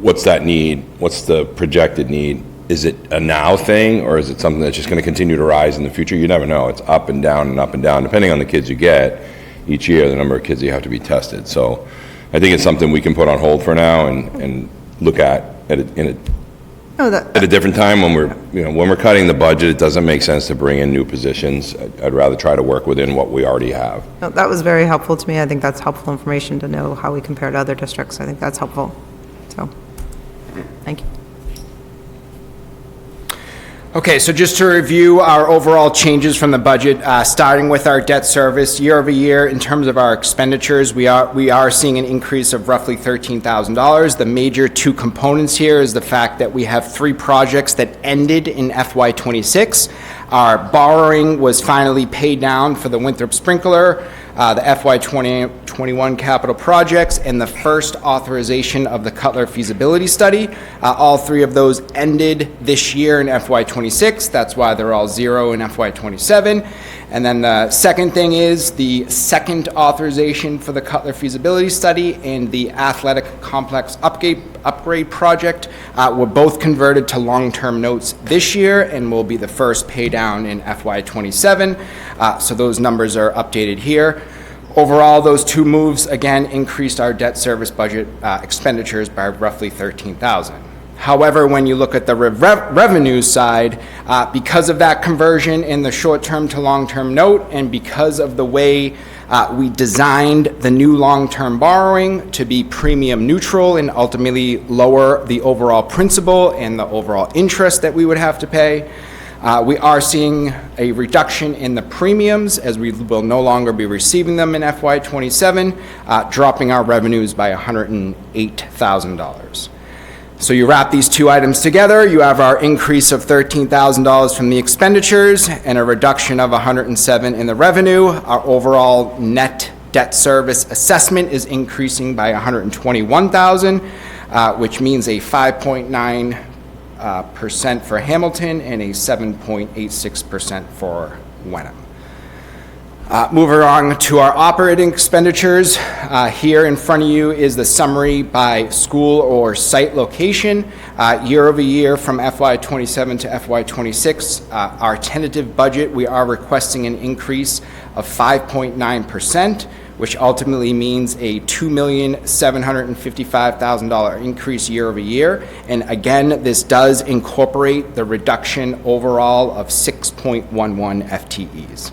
Speaker 6: what's that need? What's the projected need? Is it a now thing, or is it something that's just going to continue to rise in the future? You never know. It's up and down and up and down, depending on the kids you get each year, the number of kids you have to be tested. So I think it's something we can put on hold for now and look at a different time when we're cutting the budget. It doesn't make sense to bring in new positions. I'd rather try to work within what we already have.
Speaker 3: No, that was very helpful to me. I think that's helpful information to know how we compare to other districts. I think that's helpful. So, thank you.
Speaker 8: Okay, so just to review our overall changes from the budget, starting with our debt service, year over year, in terms of our expenditures, we are seeing an increase of roughly $13,000. The major 2 components here is the fact that we have 3 projects that ended in FY26. Our borrowing was finally paid down for the Winthrop Sprinkler, the FY21 capital projects, and the first authorization of the Cutler feasibility study. All 3 of those ended this year in FY26. That's why they're all 0 in FY27. And then the second thing is the second authorization for the Cutler feasibility study and the athletic complex upgrade project were both converted to long-term notes this year and will be the first pay down in FY27. So those numbers are updated here. Overall, those 2 moves again increased our debt service budget expenditures by roughly $13,000. However, when you look at the revenue side, because of that conversion in the short-term to long-term note, and because of the way we designed the new long-term borrowing to be premium neutral and ultimately lower the overall principal and the overall interest that we would have to pay, we are seeing a reduction in the premiums, as we will no longer be receiving them in FY27, dropping our revenues by $108,000. So you wrap these 2 items together, you have our increase of $13,000 from the expenditures and a reduction of $107,000 in the revenue. Our overall net debt service assessment is increasing by $121,000. which means a 5.9% for Hamilton and a 7.86% for Wenham. Moving on to our operating expenditures. Here in front of you is the summary by school or site location. Year over year from FY27 to FY26, our tentative budget, we are requesting an increase of 5.9%, which ultimately means a $2,755,000 increase year over year. And again, this does incorporate the reduction overall of 6.11 FTEs.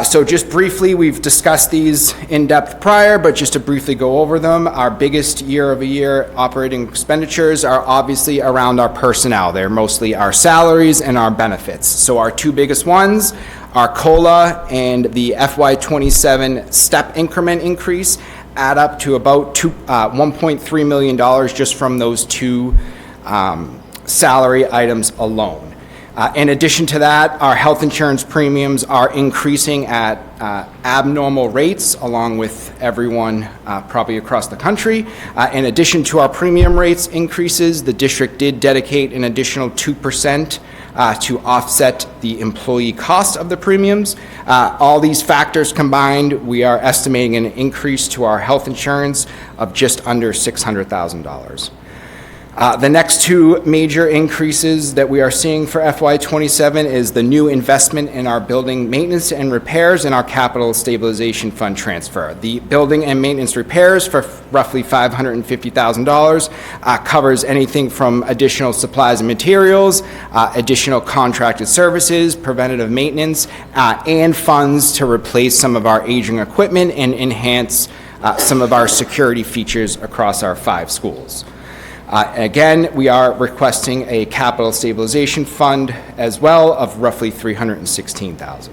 Speaker 8: So just briefly, we've discussed these in depth prior, but just to briefly go over them, our biggest year-over-year operating expenditures are obviously around our personnel. They're mostly our salaries and our benefits. So our two biggest ones are COLA and the FY27 step increment increase add up to about $1.3 million just from those two salary items alone. In addition to that, our health insurance premiums are increasing at abnormal rates, along with everyone probably across the country. In addition to our premium rates increases, the district did dedicate an additional 2% to offset the employee cost of the premiums. All these factors combined, we are estimating an increase to our health insurance of just under $600,000. The next two major increases that we are seeing for FY27 is the new investment in our building maintenance and repairs and our capital stabilization fund transfer. The building and maintenance repairs for roughly $550,000 covers anything from additional supplies and materials, additional contracted services, preventative maintenance, and funds to replace some of our aging equipment and enhance some of our security features across our 5 schools. Again, we are requesting a capital stabilization fund as well of roughly $316,000.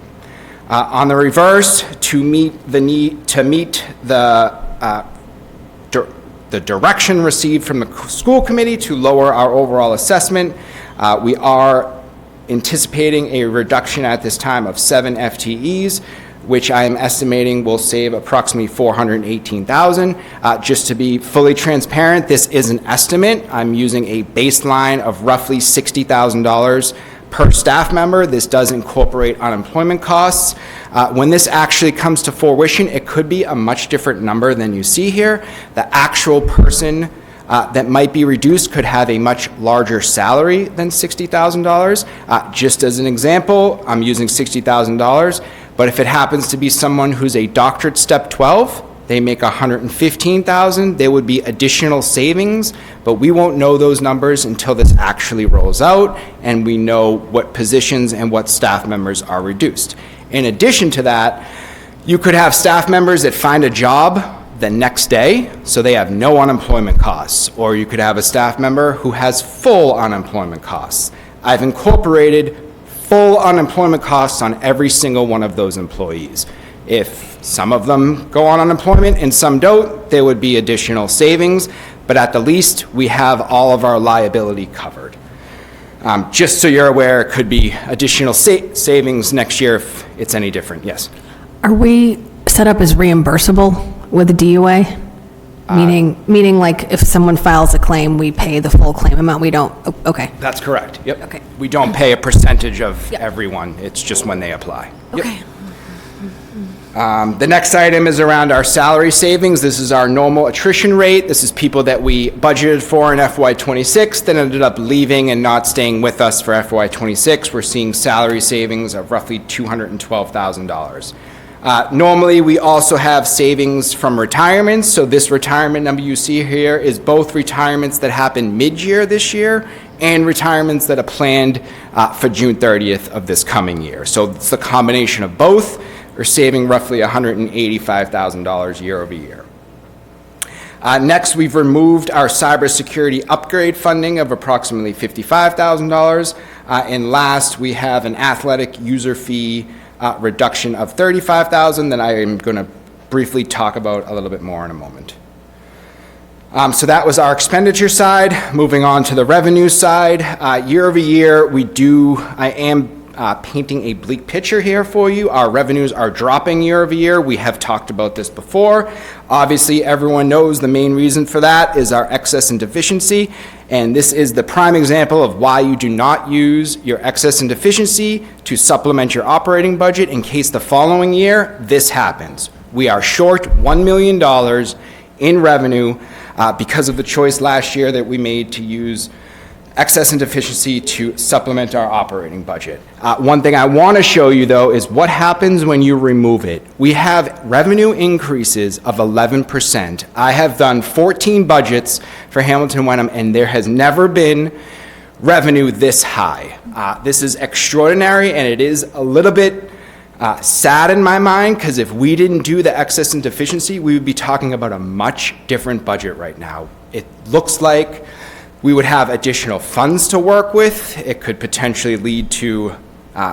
Speaker 8: On the reverse, to meet the direction received from the school committee to lower our overall assessment, we are anticipating a reduction at this time of 7 FTEs, which I am estimating will save approximately $418,000. Just to be fully transparent, this is an estimate. I'm using a baseline of roughly $60,000 per staff member. This does incorporate unemployment costs. When this actually comes to fruition, it could be a much different number than you see here. The actual person that might be reduced could have a much larger salary than $60,000. Just as an example, I'm using $60,000. But if it happens to be someone who's a doctorate step 12, they make $115,000, there would be additional savings, but we won't know those numbers until this actually rolls out and we know what positions and what staff members are reduced. In addition to that, you could have staff members that find a job the next day, so they have no unemployment costs, or you could have a staff member who has full unemployment costs. I've incorporated full unemployment costs on every single one of those employees. If some of them go on unemployment and some don't, there would be additional savings, but at the least, we have all of our liability covered. Just so you're aware, it could be additional savings next year if it's any different. Yes?
Speaker 9: Are we set up as reimbursable with the DUA? Meaning like if someone files a claim, we pay the full claim amount, we don't, okay.
Speaker 8: That's correct, yep.
Speaker 9: Okay.
Speaker 8: We don't pay a percentage of
Speaker 9: Yep.
Speaker 8: everyone, it's just when they apply. Yep.
Speaker 9: Okay.
Speaker 8: The next item is around our salary savings. This is our normal attrition rate. This is people that we budgeted for in FY26 that ended up leaving and not staying with us for FY26. We're seeing salary savings of roughly $212,000. Normally, we also have savings from retirements. So this retirement number you see here is both retirements that happened mid-year this year and retirements that are planned for June 30th of this coming year. So it's the combination of both. We're saving roughly $185,000 year over year. Next, we've removed our cybersecurity upgrade funding of approximately $55,000. And last, we have an athletic user fee reduction of $35,000 that I am going to briefly talk about a little bit more in a moment. So that was our expenditure side. Moving on to the revenue side. Year over year, I am painting a bleak picture here for you. Our revenues are dropping year over year. We have talked about this before. Obviously, everyone knows the main reason for that is our excess and deficiency, and this is the prime example of why you do not use your excess and deficiency to supplement your operating budget in case the following year this happens. We are short $1 million in revenue because of the choice last year that we made to use excess and deficiency to supplement our operating budget. One thing I want to show you, though, is what happens when you remove it. We have revenue increases of 11%. I have done 14 budgets for Hamilton Wenham, and there has never been revenue this high. This is extraordinary, and it is a little bit sad in my mind, because if we didn't do the excess and deficiency, we would be talking about a much different budget right now. It looks like we would have additional funds to work with. It could potentially lead to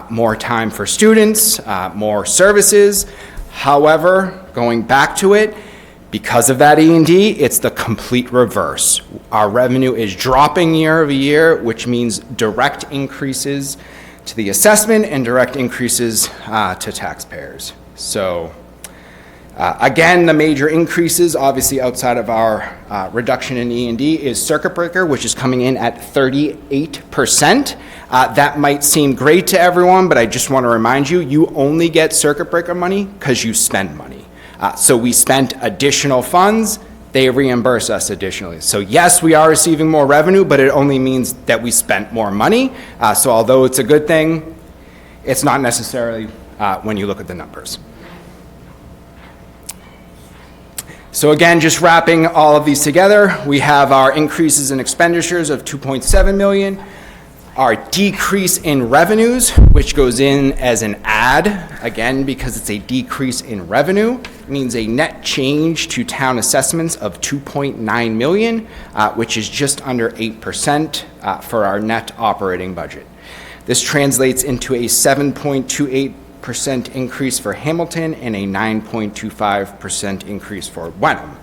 Speaker 8: more time for students, more services. However, going back to it, because of that E&D, it's the complete reverse. Our revenue is dropping year over year, which means direct increases to the assessment and direct increases to taxpayers. So again, the major increases, obviously outside of our reduction in E&D, is circuit breaker, which is coming in at 38%. That might seem great to everyone, but I just want to remind you, you only get circuit breaker money because you spend money. So we spent additional funds, they reimburse us additionally. So yes, we are receiving more revenue, but it only means that we spent more money. So although it's a good thing, it's not necessarily when you look at the numbers. So again, just wrapping all of these together, we have our increases in expenditures of $2.7 million, our decrease in revenues, which goes in as an add, again, because it's a decrease in revenue, means a net change to town assessments of $2.9 million, which is just under 8% for our net operating budget. This translates into a 7.28% increase for Hamilton and a 9.25% increase for Wenham.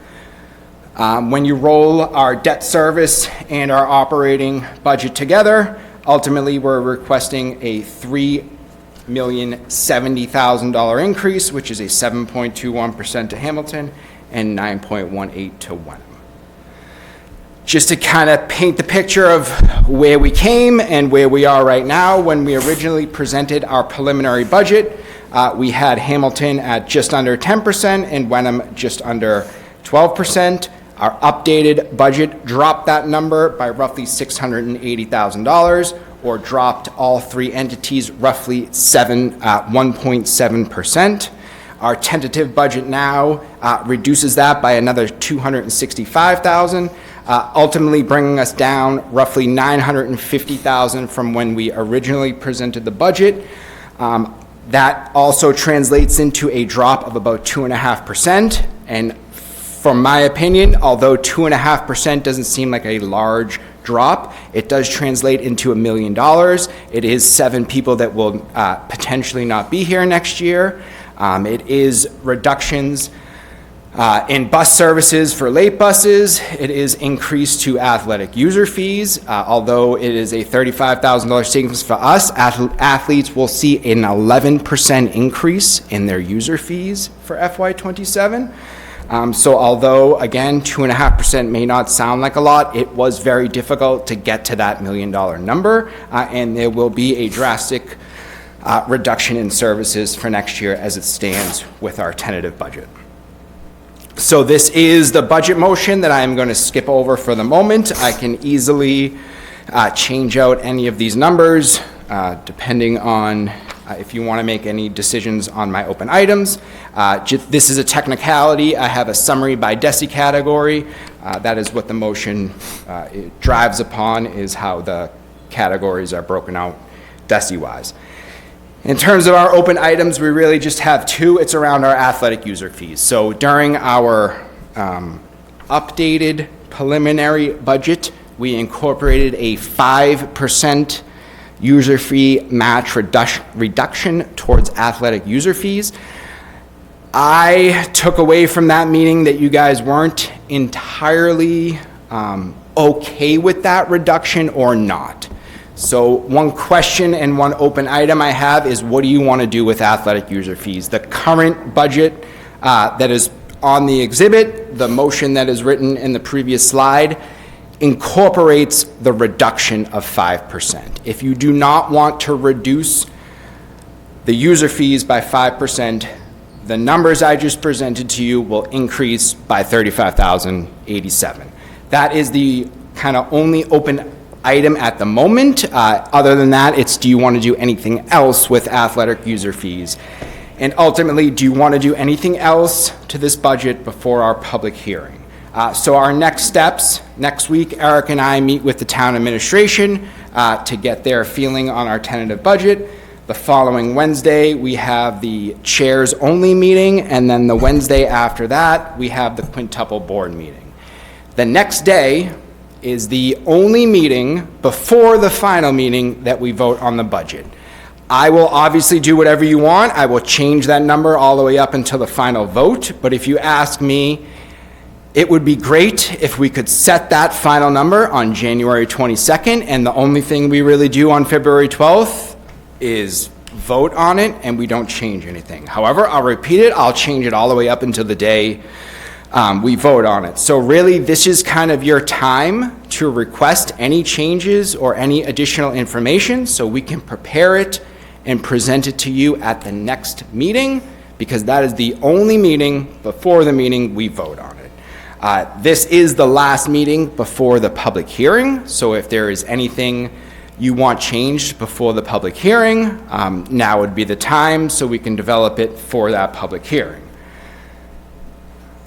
Speaker 8: When you roll our debt service and our operating budget together, ultimately we're requesting a $3,070,000 increase, which is a 7.21% to Hamilton and 9.18% to Wenham. Just to kind of paint the picture of where we came and where we are right now, when we originally presented our preliminary budget, we had Hamilton at just under 10% and Wenham just under 12%. Our updated budget dropped that number by roughly $680,000, or dropped all three entities roughly 1.7%. Our tentative budget now reduces that by another $265,000. Ultimately bringing us down roughly $950,000 from when we originally presented the budget. That also translates into a drop of about 2.5%. And from my opinion, although 2.5% doesn't seem like a large drop, it does translate into $1 million. It is 7 people that will potentially not be here next year. It is reductions in bus services for late buses. It is increased to athletic user fees. Although it is a $35,000 savings for us, athletes will see an 11% increase in their user fees for FY27. So although, again, 2.5% may not sound like a lot, it was very difficult to get to that $1 million number, and there will be a drastic reduction in services for next year as it stands with our tentative budget. So this is the budget motion that I am going to skip over for the moment. I can easily change out any of these numbers depending on if you want to make any decisions on my open items. This is a technicality. I have a summary by DESI category. That is what the motion it drives upon, is how the categories are broken out DESI-wise. In terms of our open items, we really just have 2. It's around our athletic user fees. So during our updated preliminary budget, we incorporated a 5% user fee match reduction towards athletic user fees. I took away from that meeting that you guys weren't entirely okay with that reduction or not. So one question and one open item I have is, what do you want to do with athletic user fees? The current budget that is on the exhibit, the motion that is written in the previous slide, incorporates the reduction of 5%. If you do not want to reduce the user fees by 5%, the numbers I just presented to you will increase by $35,087. That is the kind of only open item at the moment. Other than that, it's, do you want to do anything else with athletic user fees? And ultimately, do you want to do anything else to this budget before our public hearing? So our next steps, next week, Eric and I meet with the town administration to get their feeling on our tentative budget. The following Wednesday, we have the chairs only meeting, and then the Wednesday after that, we have the quintuple board meeting. The next day is the only meeting before the final meeting that we vote on the budget. I will obviously do whatever you want. I will change that number all the way up until the final vote, but if you ask me, it would be great if we could set that final number on January 22nd, and the only thing we really do on February 12th is vote on it, and we don't change anything. However, I'll repeat it, I'll change it all the way up until the day we vote on it. So really, this is kind of your time to request any changes or any additional information so we can prepare it and present it to you at the next meeting, because that is the only meeting before the meeting we vote on it. This is the last meeting before the public hearing, so if there is anything you want changed before the public hearing, now would be the time so we can develop it for that public hearing.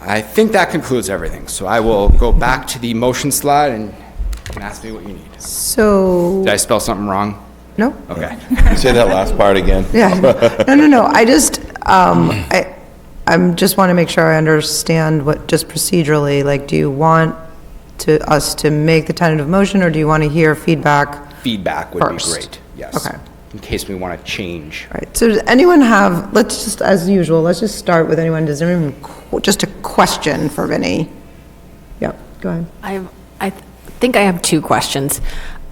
Speaker 8: I think that concludes everything, so I will go back to the motion slide and you can ask me what you need.
Speaker 3: So,
Speaker 8: Did I spell something wrong?
Speaker 3: no?
Speaker 8: Okay.
Speaker 6: Can you say that last part again?
Speaker 3: Yeah, no, I just, I'm just want to make sure I understand what, just procedurally, like, do you want us to make the tentative motion, or do you want to hear feedback?
Speaker 8: Feedback would be
Speaker 3: First.
Speaker 8: great, yes.
Speaker 3: Okay.
Speaker 8: In case we want to change.
Speaker 3: Right, so does anyone have, let's just, as usual, let's just start with anyone, does anyone, just a question for Vinnie? Yep, go ahead.
Speaker 9: I think I have two questions.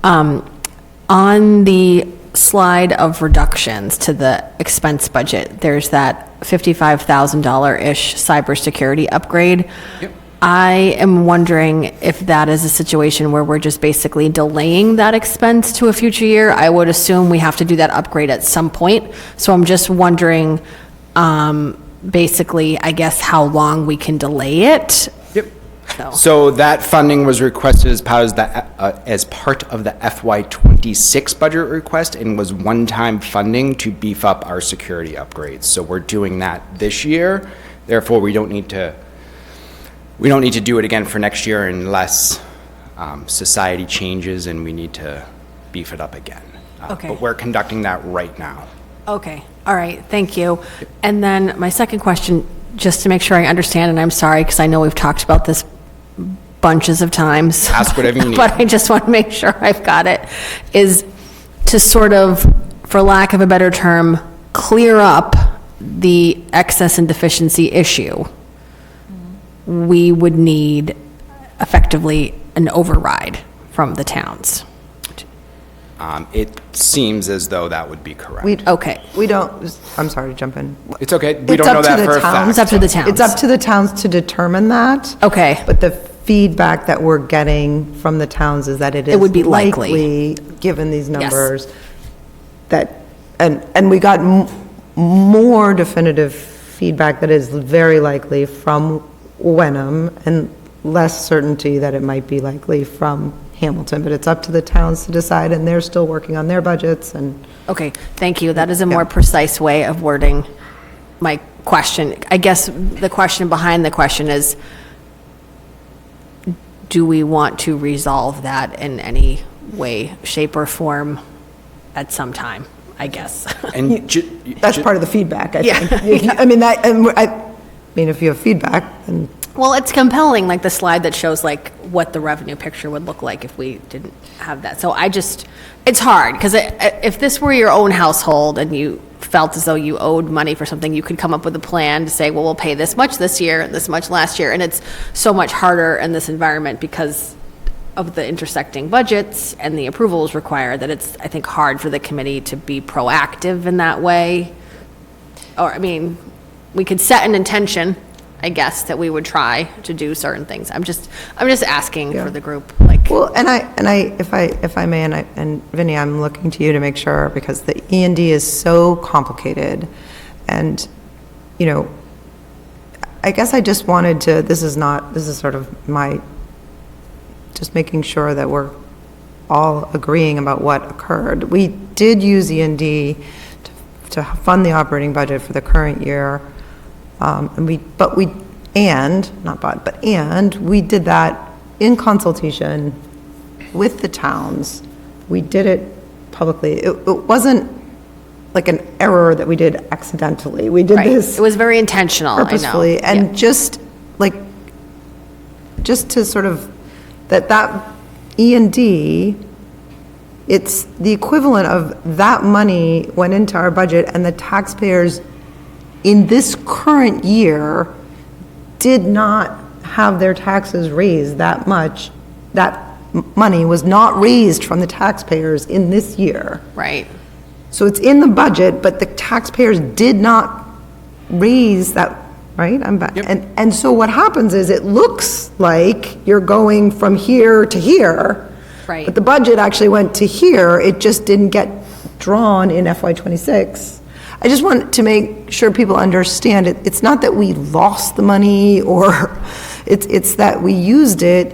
Speaker 9: On the slide of reductions to the expense budget, there's that $55,000-ish cybersecurity upgrade.
Speaker 8: Yep.
Speaker 9: I am wondering if that is a situation where we're just basically delaying that expense to a future year. I would assume we have to do that upgrade at some point. So I'm just wondering, basically, I guess, how long we can delay it.
Speaker 8: Yep. So that funding was requested as part of the FY26 budget request and was one-time funding to beef up our security upgrades. So we're doing that this year. Therefore, we don't need to do it again for next year unless society changes and we need to beef it up again.
Speaker 9: Okay.
Speaker 8: But we're conducting that right now.
Speaker 9: Okay, all right, thank you. And then my second question, just to make sure I understand, and I'm sorry, because I know we've talked about this bunches of times.
Speaker 8: Ask whatever you need.
Speaker 9: But I just want to make sure I've got it, is to sort of, for lack of a better term, clear up the excess and deficiency issue. We would need effectively an override from the towns.
Speaker 8: It seems as though that would be correct.
Speaker 9: Okay.
Speaker 3: We don't, I'm sorry to jump in.
Speaker 8: It's okay. We
Speaker 3: It's
Speaker 8: don't know
Speaker 3: up to
Speaker 8: that
Speaker 3: the
Speaker 8: for a
Speaker 3: towns.
Speaker 8: fact.
Speaker 9: It's up to the towns.
Speaker 3: It's up to the towns to determine that.
Speaker 9: Okay.
Speaker 3: But the feedback that we're getting from the towns is that it is
Speaker 9: would be likely.
Speaker 3: given these numbers, that, and we got more definitive feedback that is very likely from Wenham, and less certainty that it might be likely from Hamilton, but it's up to the towns to decide, and they're still working on their budgets, and
Speaker 9: Okay, thank you. That is a more precise way of wording my question. I guess the question behind the question is, do we want to resolve that in any way, shape, or form at some time, I guess?
Speaker 8: And
Speaker 3: that's part of the feedback, I
Speaker 9: Yeah.
Speaker 3: think. I mean, I mean, if you have feedback, then
Speaker 9: Well, it's compelling, like the slide that shows like what the revenue picture would look like if we didn't have that. So it's hard, because if this were your own household and you felt as though you owed money for something, you could come up with a plan to say, well, we'll pay this much this year and this much last year. And it's so much harder in this environment because of the intersecting budgets and the approvals required, that it's, I think, hard for the committee to be proactive in that way. Or, I mean, we could set an intention, I guess, that we would try to do certain things. I'm just asking for the group, like.
Speaker 3: Well, if I may, and Vinnie, I'm looking to you to make sure, because the E&D is so complicated, and, you know, I guess I just wanted to, this is sort of my, just making sure that we're all agreeing about what occurred. We did use E&D to fund the operating budget for the current year, and we did that in consultation with the towns. We did it publicly. It wasn't like an error that we did accidentally. We did
Speaker 9: Right.
Speaker 3: this
Speaker 9: It was very intentional, I know.
Speaker 3: purposefully, and
Speaker 9: Yeah.
Speaker 3: just to sort of, that E&D, it's the equivalent of that money went into our budget, and the taxpayers in this current year did not have their taxes raised that much. That money was not raised from the taxpayers in this year.
Speaker 9: Right.
Speaker 3: So it's in the budget, but the taxpayers did not raise that, right? And so what happens is, it looks like you're going from here to here.
Speaker 9: Right.
Speaker 3: But the budget actually went to here, it just didn't get drawn in FY '26. I just want to make sure people understand it. It's not that we lost the money, or it's that we used it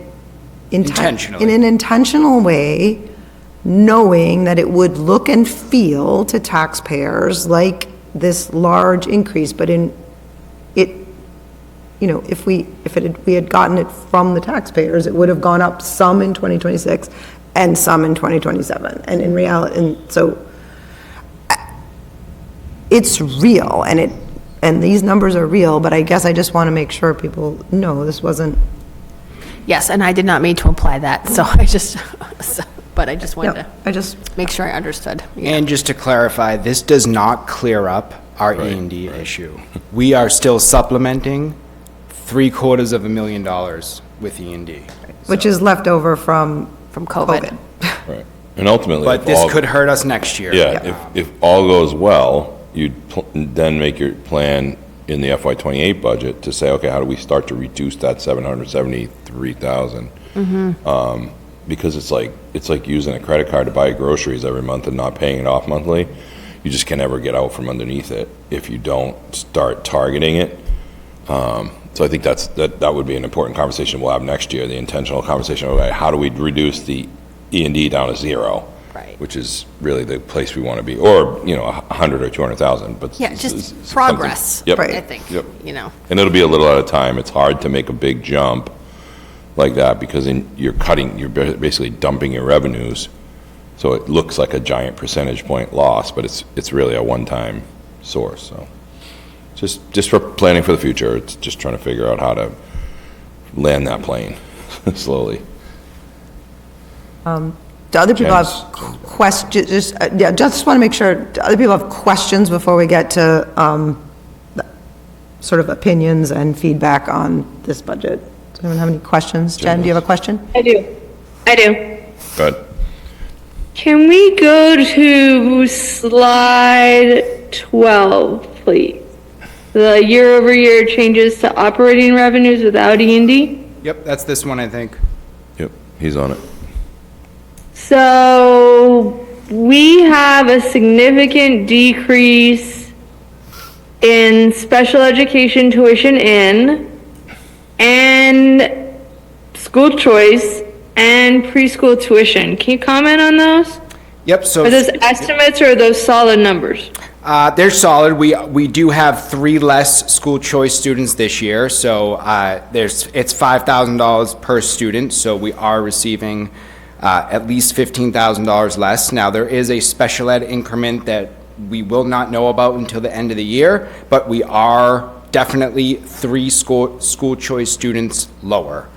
Speaker 8: Intentionally.
Speaker 3: in an intentional way, knowing that it would look and feel to taxpayers like this large increase, but if we had gotten it from the taxpayers, it would have gone up some in 2026 and some in 2027. And in reality, and so it's real, and these numbers are real, but I guess I just want to make sure people know this wasn't.
Speaker 9: Yes, and I did not mean to imply that, so but I just wanted to make sure I understood. Yeah.
Speaker 8: And just to clarify, this does not clear up our E&D issue. We are still supplementing $750,000 with E&D.
Speaker 3: Which is left over from
Speaker 9: COVID.
Speaker 6: Right. And ultimately,
Speaker 8: But
Speaker 6: if
Speaker 8: this
Speaker 6: all-
Speaker 8: could hurt us next year.
Speaker 6: Yeah, if all goes well, you'd then make your plan in the FY '28 budget to say, okay, how do we start to reduce that $773,000? Because it's like using a credit card to buy groceries every month and not paying it off monthly. You just can never get out from underneath it if you don't start targeting it. So I think that would be an important conversation we'll have next year, the intentional conversation, okay, how do we reduce the E&D down to zero?
Speaker 9: Right.
Speaker 6: Which is really the place we want to be, or, 100 or 200,000, but.
Speaker 9: Yeah, just progress,
Speaker 6: Yep.
Speaker 9: I think,
Speaker 6: Yep.
Speaker 9: And
Speaker 6: it'll be a little at a time. It's hard to make a big jump like that, because you're basically dumping your revenues. So it looks like a giant percentage point loss, but it's really a one-time source, so. Just for planning for the future, it's just trying to figure out how to land that plane slowly.
Speaker 3: Do other people have questions? Just want to make sure, do other people have questions before we get to sort of opinions and feedback on this budget? Does anyone have any questions? Jen, do you have a question?
Speaker 10: I do.
Speaker 6: Good.
Speaker 10: Can we go to slide 12, please? The year-over-year changes to operating revenues without E&D?
Speaker 8: Yep, that's this one, I think.
Speaker 6: Yep, he's on it.
Speaker 10: So we have a significant decrease in special education tuition and school choice and preschool tuition. Can you comment on those?
Speaker 8: Yep, so.
Speaker 10: Are those estimates or are those solid numbers?
Speaker 8: They're solid. We do have 3 less school choice students this year, so it's $5,000 per student, so we are receiving at least $15,000 less. Now, there is a special ed increment that we will not know about until the end of the year, but we are definitely 3 school choice students lower.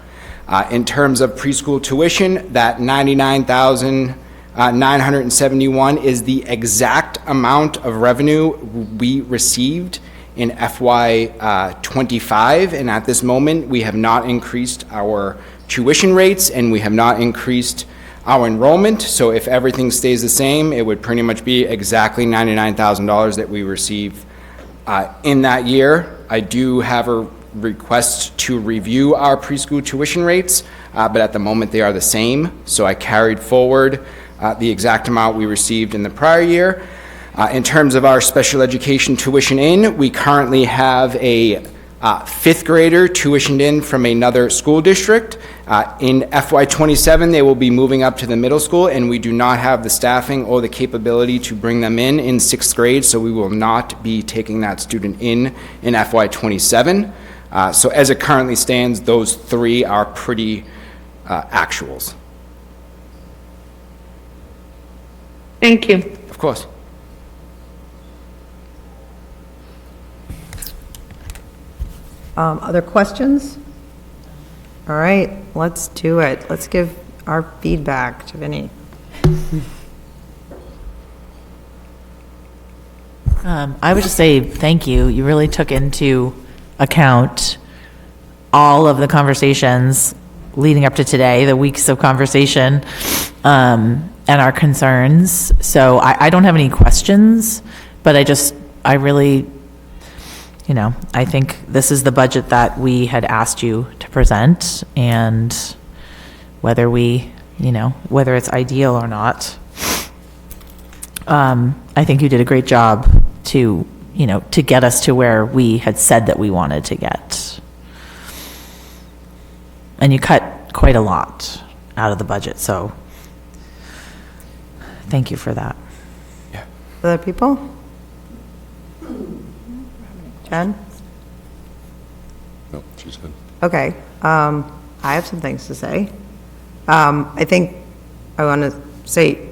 Speaker 8: In terms of preschool tuition, that $99,971 is the exact amount of revenue we received in FY '25, and at this moment, we have not increased our tuition rates, and we have not increased our enrollment. So if everything stays the same, it would pretty much be exactly $99,000 that we receive in that year. I do have a request to review our preschool tuition rates, but at the moment they are the same. So I carried forward the exact amount we received in the prior year. In terms of our special education tuition in, we currently have a fifth grader tuitioned in from another school district. In FY27, they will be moving up to the middle school, and we do not have the staffing or the capability to bring them in sixth grade, so we will not be taking that student in FY27. So as it currently stands, those three are pretty actuals.
Speaker 10: Thank you.
Speaker 8: Of course.
Speaker 3: Other questions? All right, let's do it. Let's give our feedback to Vinnie.
Speaker 2: I would just say thank you. You really took into account all of the conversations leading up to today, the weeks of conversation, and our concerns. So I don't have any questions, but I really, I think this is the budget that we had asked you to present, and whether whether it's ideal or not, I think you did a great job to get us to where we had said that we wanted to get. And you cut quite a lot out of the budget, so thank you for that.
Speaker 3: Other people? Jen?
Speaker 6: No, she's good.
Speaker 3: Okay, I have some things to say. I think I want to say,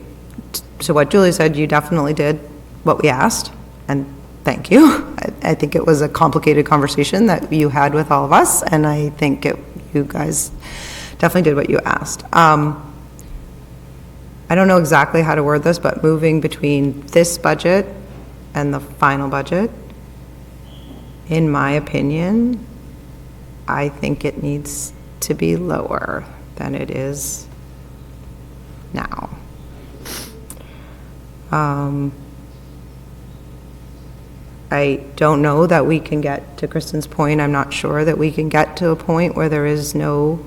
Speaker 3: to what Julie said, you definitely did what we asked, and thank you. I think it was a complicated conversation that you had with all of us, and I think you guys definitely did what you asked. I don't know exactly how to word this, but moving between this budget and the final budget, in my opinion, I think it needs to be lower than it is now. I don't know that we can get, to Kristen's point, I'm not sure that we can get to a point where there is no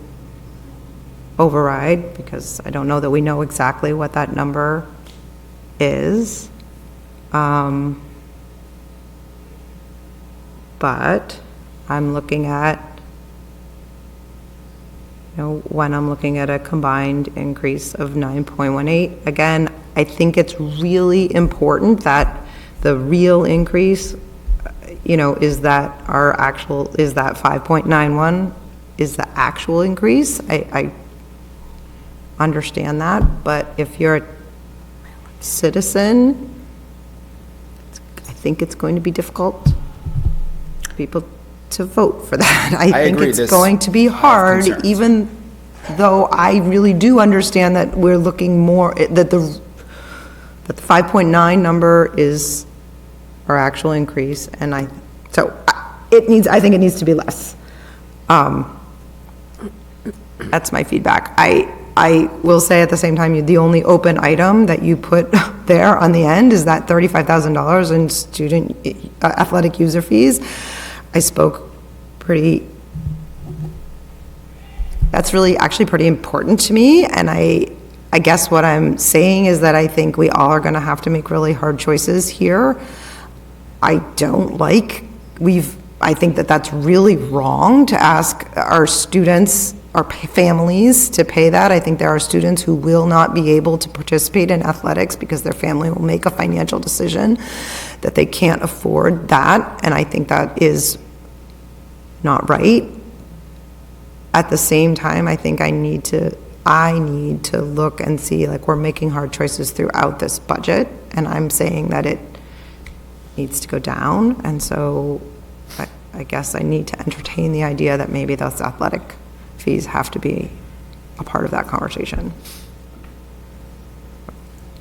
Speaker 3: override, because I don't know that we know exactly what that number is. But I'm looking at, when I'm looking at a combined increase of 9.18, again, I think it's really important that the real increase, is that our actual, is that 5.91 is the actual increase. I understand that, but if you're a citizen, I think it's going to be difficult for people to vote for that. I think
Speaker 8: agree.
Speaker 3: it's going to be hard,
Speaker 8: concerns.
Speaker 3: even though I really do understand that we're looking more, that the 5.9 number is our actual increase, and I think it needs to be less. That's my feedback. I will say at the same time, the only open item that you put there on the end is that $35,000 in student athletic user fees. I spoke that's really actually pretty important to me, and I guess what I'm saying is that I think we all are going to have to make really hard choices here. I think that that's really wrong to ask our students, our families to pay that. I think there are students who will not be able to participate in athletics because their family will make a financial decision that they can't afford that, and I think that is not right. At the same time, I think I need to look and see, we're making hard choices throughout this budget, and I'm saying that it needs to go down, and so I guess I need to entertain the idea that maybe those athletic fees have to be a part of that conversation.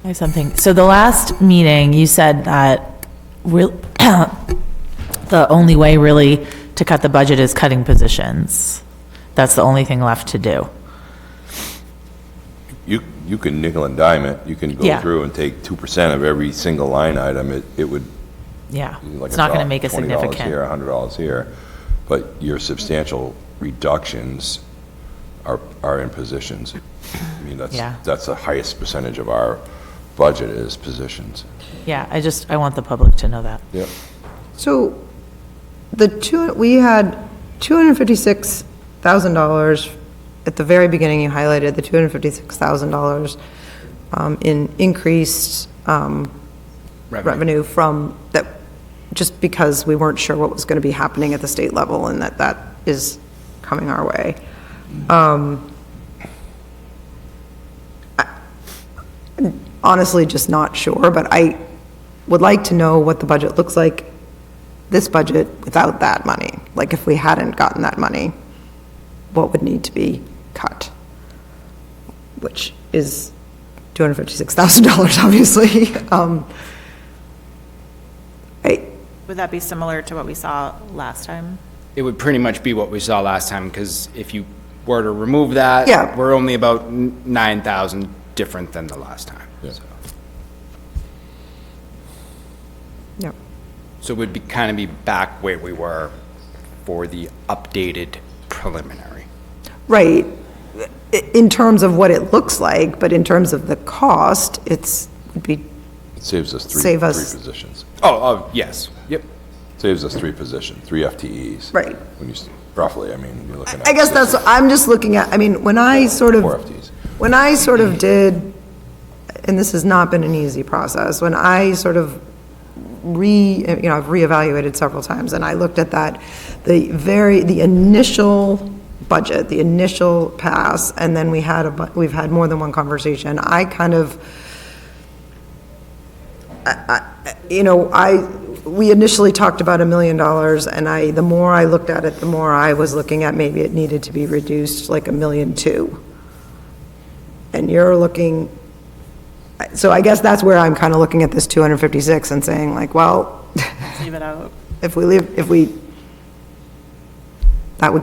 Speaker 2: I have something. So the last meeting, you said that the only way really to cut the budget is cutting positions. That's the only thing left to do.
Speaker 6: you can nickel and dime it. You can go
Speaker 2: Yeah.
Speaker 6: through and take 2% of every single line item. It would,
Speaker 2: Yeah,
Speaker 6: like
Speaker 2: it's not going to
Speaker 6: $1,
Speaker 2: make a
Speaker 6: $20
Speaker 2: significant.
Speaker 6: here, $100 here, but your substantial reductions are in positions. I mean,
Speaker 2: Yeah.
Speaker 6: that's the highest percentage of our budget is positions.
Speaker 2: Yeah, I want the public to know that.
Speaker 6: Yep.
Speaker 3: So we had $256,000 at the very beginning. You highlighted the $256,000 in increased revenue from that, just because we weren't sure what was going to be happening at the state level, and that is coming our way. I'm honestly just not sure, but I would like to know what the budget looks like, this budget, without that money. Like, if we hadn't gotten that money, what would need to be cut? Which is $256,000, obviously.
Speaker 1: Would that be similar to what we saw last time?
Speaker 8: It would pretty much be what we saw last time, because if you were to remove that,
Speaker 3: Yeah.
Speaker 8: we're only about 9,000 different than the last time.
Speaker 6: Yeah.
Speaker 3: Yep.
Speaker 8: So it would be, kind of be back where we were for the updated preliminary.
Speaker 3: Right, in terms of what it looks like, but in terms of the cost, would be,
Speaker 6: It saves us three
Speaker 3: Save us-
Speaker 6: positions.
Speaker 8: Oh, yes, yep.
Speaker 6: Saves us 3 positions, 3 FTEs.
Speaker 3: Right.
Speaker 6: When you, roughly, I mean, you're looking at.
Speaker 3: I guess that's, I'm just looking at, I mean, when I sort of.
Speaker 6: 4 FTEs.
Speaker 3: When I sort of did, and this has not been an easy process, when I sort of I've reevaluated several times, and I looked at that, the initial budget, the initial pass, and then we've had more than one conversation. I kind of, we initially talked about $1 million, and the more I looked at it, the more I was looking at maybe it needed to be reduced like $1.2 million. And you're looking, so I guess that's where I'm kind of looking at this 256 and saying like, well,
Speaker 1: Leave it out.
Speaker 3: that would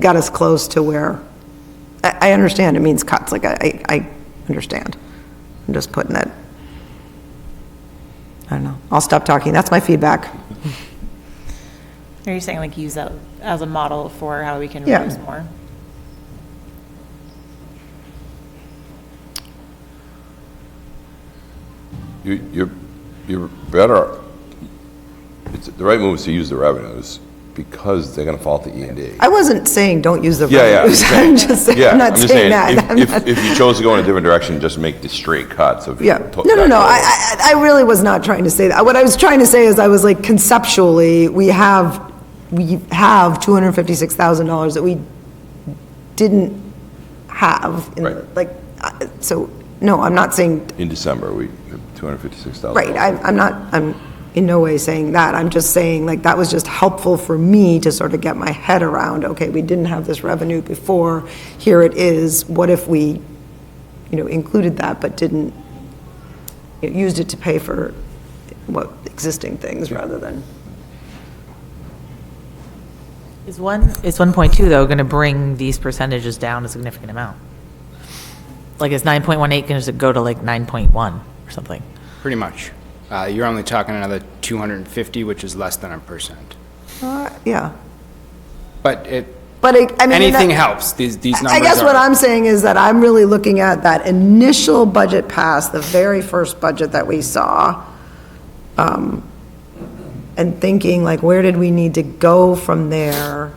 Speaker 3: got us close to where, I understand it means cuts, like I understand. I'm just putting it, I don't know, I'll stop talking, that's my feedback.
Speaker 1: Are you saying like use that as a model for how we can
Speaker 3: Yeah.
Speaker 1: reduce more?
Speaker 6: You're better, the right move is to use the revenues, because they're gonna fall to E&D.
Speaker 3: I wasn't saying don't use the
Speaker 6: Yeah,
Speaker 3: revenues,
Speaker 6: yeah.
Speaker 3: I'm just saying,
Speaker 6: Yeah,
Speaker 3: I'm not saying that. I'm not-
Speaker 6: If you chose to go in a different direction, just make the straight cuts of.
Speaker 3: Yeah, no, I really was not trying to say that. What I was trying to say is I was like, conceptually, we have $256,000 that we didn't have.
Speaker 6: Right.
Speaker 3: So, no, I'm not saying,
Speaker 6: In December, we have $256,000.
Speaker 3: right, I'm in no way saying that. I'm just saying, like, that was just helpful for me to sort of get my head around, okay, we didn't have this revenue before, here it is. What if we, included that but didn't, used it to pay for existing things rather than.
Speaker 2: Is 1.2, though, going to bring these percentages down a significant amount? Like, is 9.18 going to go to like 9.1 or something?
Speaker 8: Pretty much. You're only talking another 250, which is less than 1%.
Speaker 3: Yeah.
Speaker 8: But
Speaker 3: I mean.
Speaker 8: anything helps, these numbers
Speaker 3: I guess what
Speaker 8: are-
Speaker 3: I'm saying is that I'm really looking at that initial budget pass, the very first budget that we saw, and thinking, like, where did we need to go from there?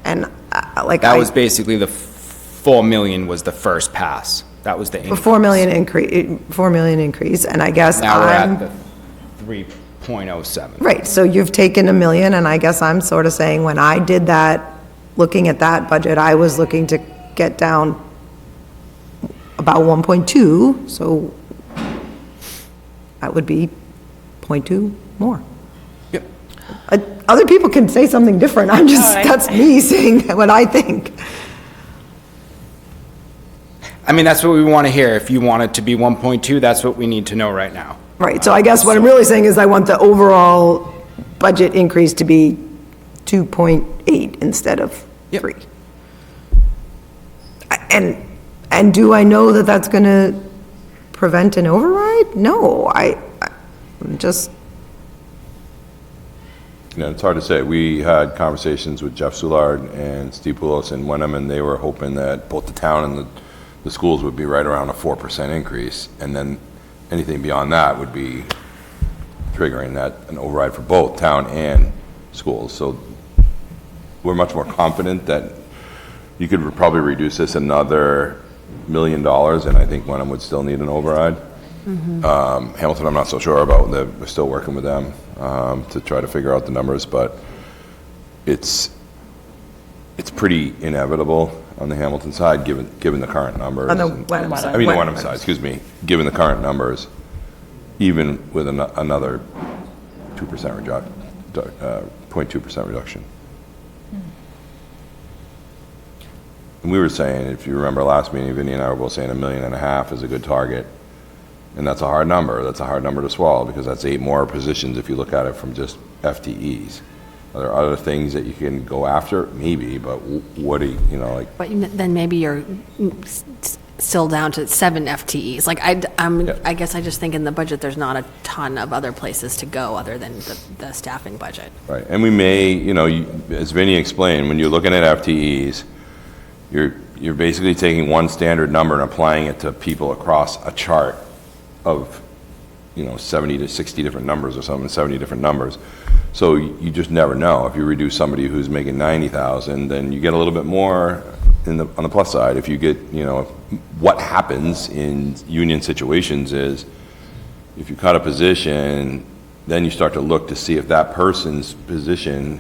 Speaker 3: And,
Speaker 8: That was basically the 4 million was the first pass. That was the
Speaker 3: a
Speaker 8: increase.
Speaker 3: 4 million increase, and I guess
Speaker 8: Now we're
Speaker 3: I'm.
Speaker 8: at the 3.07.
Speaker 3: Right, so you've taken $1 million, and I guess I'm sort of saying, when I did that, looking at that budget, I was looking to get down about 1.2, so that would be 0.2 more.
Speaker 8: Yep.
Speaker 3: Other people can say something different, that's me saying what I think.
Speaker 8: I mean, that's what we want to hear. If you want it to be 1.2, that's what we need to know right now.
Speaker 3: Right, so I guess what I'm really saying is I want the overall budget increase to be 2.8 instead of 3. And And do I know that that's going to prevent an override? No, I'm just,
Speaker 6: It's hard to say. We had conversations with Jeff Soulard and Steve Poulos in Wenham, and they were hoping that both the town and the schools would be right around a 4% increase, and then anything beyond that would be triggering an override for both town and schools. So we're much more confident that you could probably reduce this another $1 million, and I think Wenham would still need an override. Hamilton, I'm not so sure about. We're still working with them to try to figure out the numbers, but it's pretty inevitable on the Hamilton side, given the current numbers.
Speaker 3: on the Wenham side.
Speaker 6: I mean, the Wenham side, excuse me, given the current numbers, even with another 2% reduction, 0.2% reduction. And we were saying, if you remember last meeting, Vinnie and I were both saying $1.5 million is a good target. And that's a hard number. That's a hard number to swallow because that's 8 more positions if you look at it from just FTEs. Are there other things that you can go after? Maybe, but what do you know, like,
Speaker 9: But then maybe you're still down to 7 FTEs. Like, I guess I just think in the budget, there's not a ton of other places to go other than the staffing budget.
Speaker 6: right? And we may, as Vinnie explained, when you're looking at FTEs, you're basically taking one standard number and applying it to people across a chart of 70 to 60 different numbers or something, 70 different numbers. So you just never know. If you reduce somebody who's making 90,000, then you get a little bit more on the plus side. If you get, what happens in union situations is if you cut a position, then you start to look to see if that person's position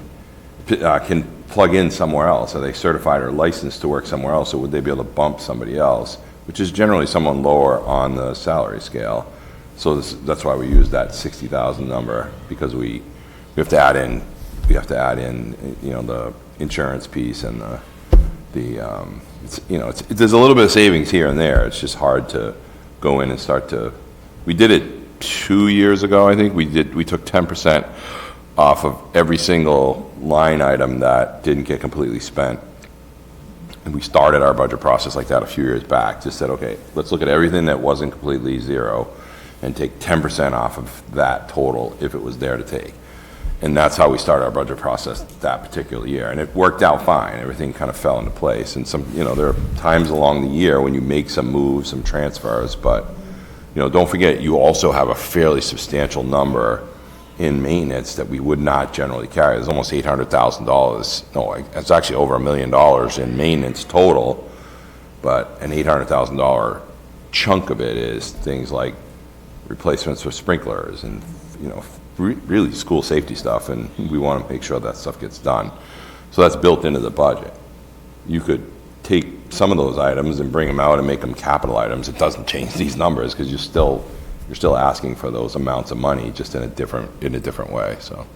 Speaker 6: can plug in somewhere else. Are they certified or licensed to work somewhere else, or would they be able to bump somebody else, which is generally someone lower on the salary scale. So that's why we use that 60,000 number, because we have to add in the insurance piece and there's a little bit of savings here and there. It's just hard to go in and we did it 2 years ago, I think. We took 10% off of every single line item that didn't get completely spent. And we started our budget process like that a few years back. Just said, okay, let's look at everything that wasn't completely zero and take 10% off of that total if it was there to take. And that's how we started our budget process that particular year. And it worked out fine. Everything kind of fell into place. And there are times along the year when you make some moves, some transfers, but, don't forget, you also have a fairly substantial number in maintenance that we would not generally carry. There's almost $800,000. No, it's actually over $1 million in maintenance total, but an $800,000 chunk of it is things like replacements for sprinklers and, really school safety stuff, and we want to make sure that stuff gets done. So that's built into the budget. You could take some of those items and bring them out and make them capital items. It doesn't change these numbers because you're still asking for those amounts of money, just in a different way. So,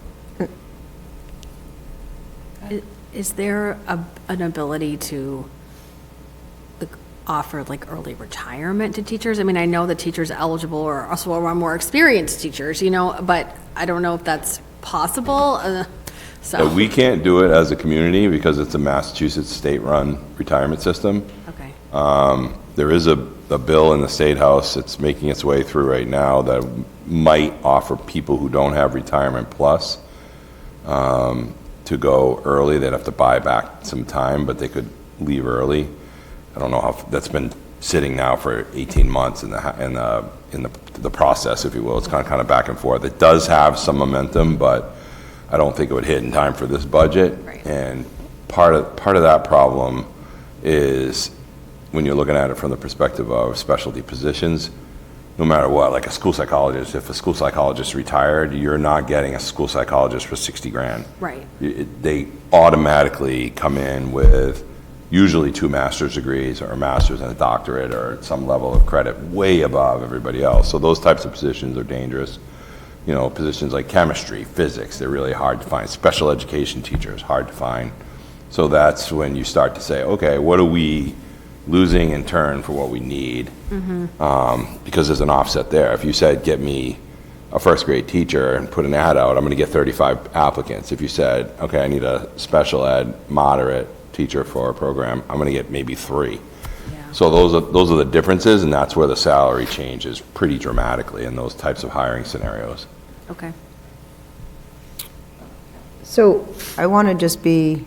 Speaker 9: Is there an ability to offer early retirement to teachers? I mean, I know that teachers eligible are also more experienced teachers, but I don't know if that's possible. So
Speaker 6: we can't do it as a community because it's a Massachusetts state-run retirement system.
Speaker 9: Okay.
Speaker 6: There is a bill in the State House. It's making its way through right now that might offer people who don't have Retirement Plus to go early. They'd have to buy back some time, but they could leave early. I don't know how that's been sitting now for 18 months in the process, if you will. It's kind of back and forth. It does have some momentum, but I don't think it would hit in time for this budget.
Speaker 9: Right.
Speaker 6: And part of that problem is when you're looking at it from the perspective of specialty positions, no matter what, like a school psychologist, if a school psychologist retired, you're not getting a school psychologist for $60,000.
Speaker 9: Right.
Speaker 6: They automatically come in with usually 2 master's degrees or a master's and a doctorate or some level of credit way above everybody else. So those types of positions are dangerous. Positions like chemistry, physics, they're really hard to find. Special education teachers, hard to find. So that's when you start to say, okay, what are we losing in turn for what we need? Because there's an offset there. If you said, get me a first grade teacher and put an ad out, I'm going to get 35 applicants. If you said, okay, I need a special ed moderate teacher for a program, I'm going to get maybe 3.
Speaker 9: Yeah.
Speaker 6: So those are the differences, and that's where the salary changes pretty dramatically in those types of hiring scenarios.
Speaker 9: Okay.
Speaker 3: So I want to just be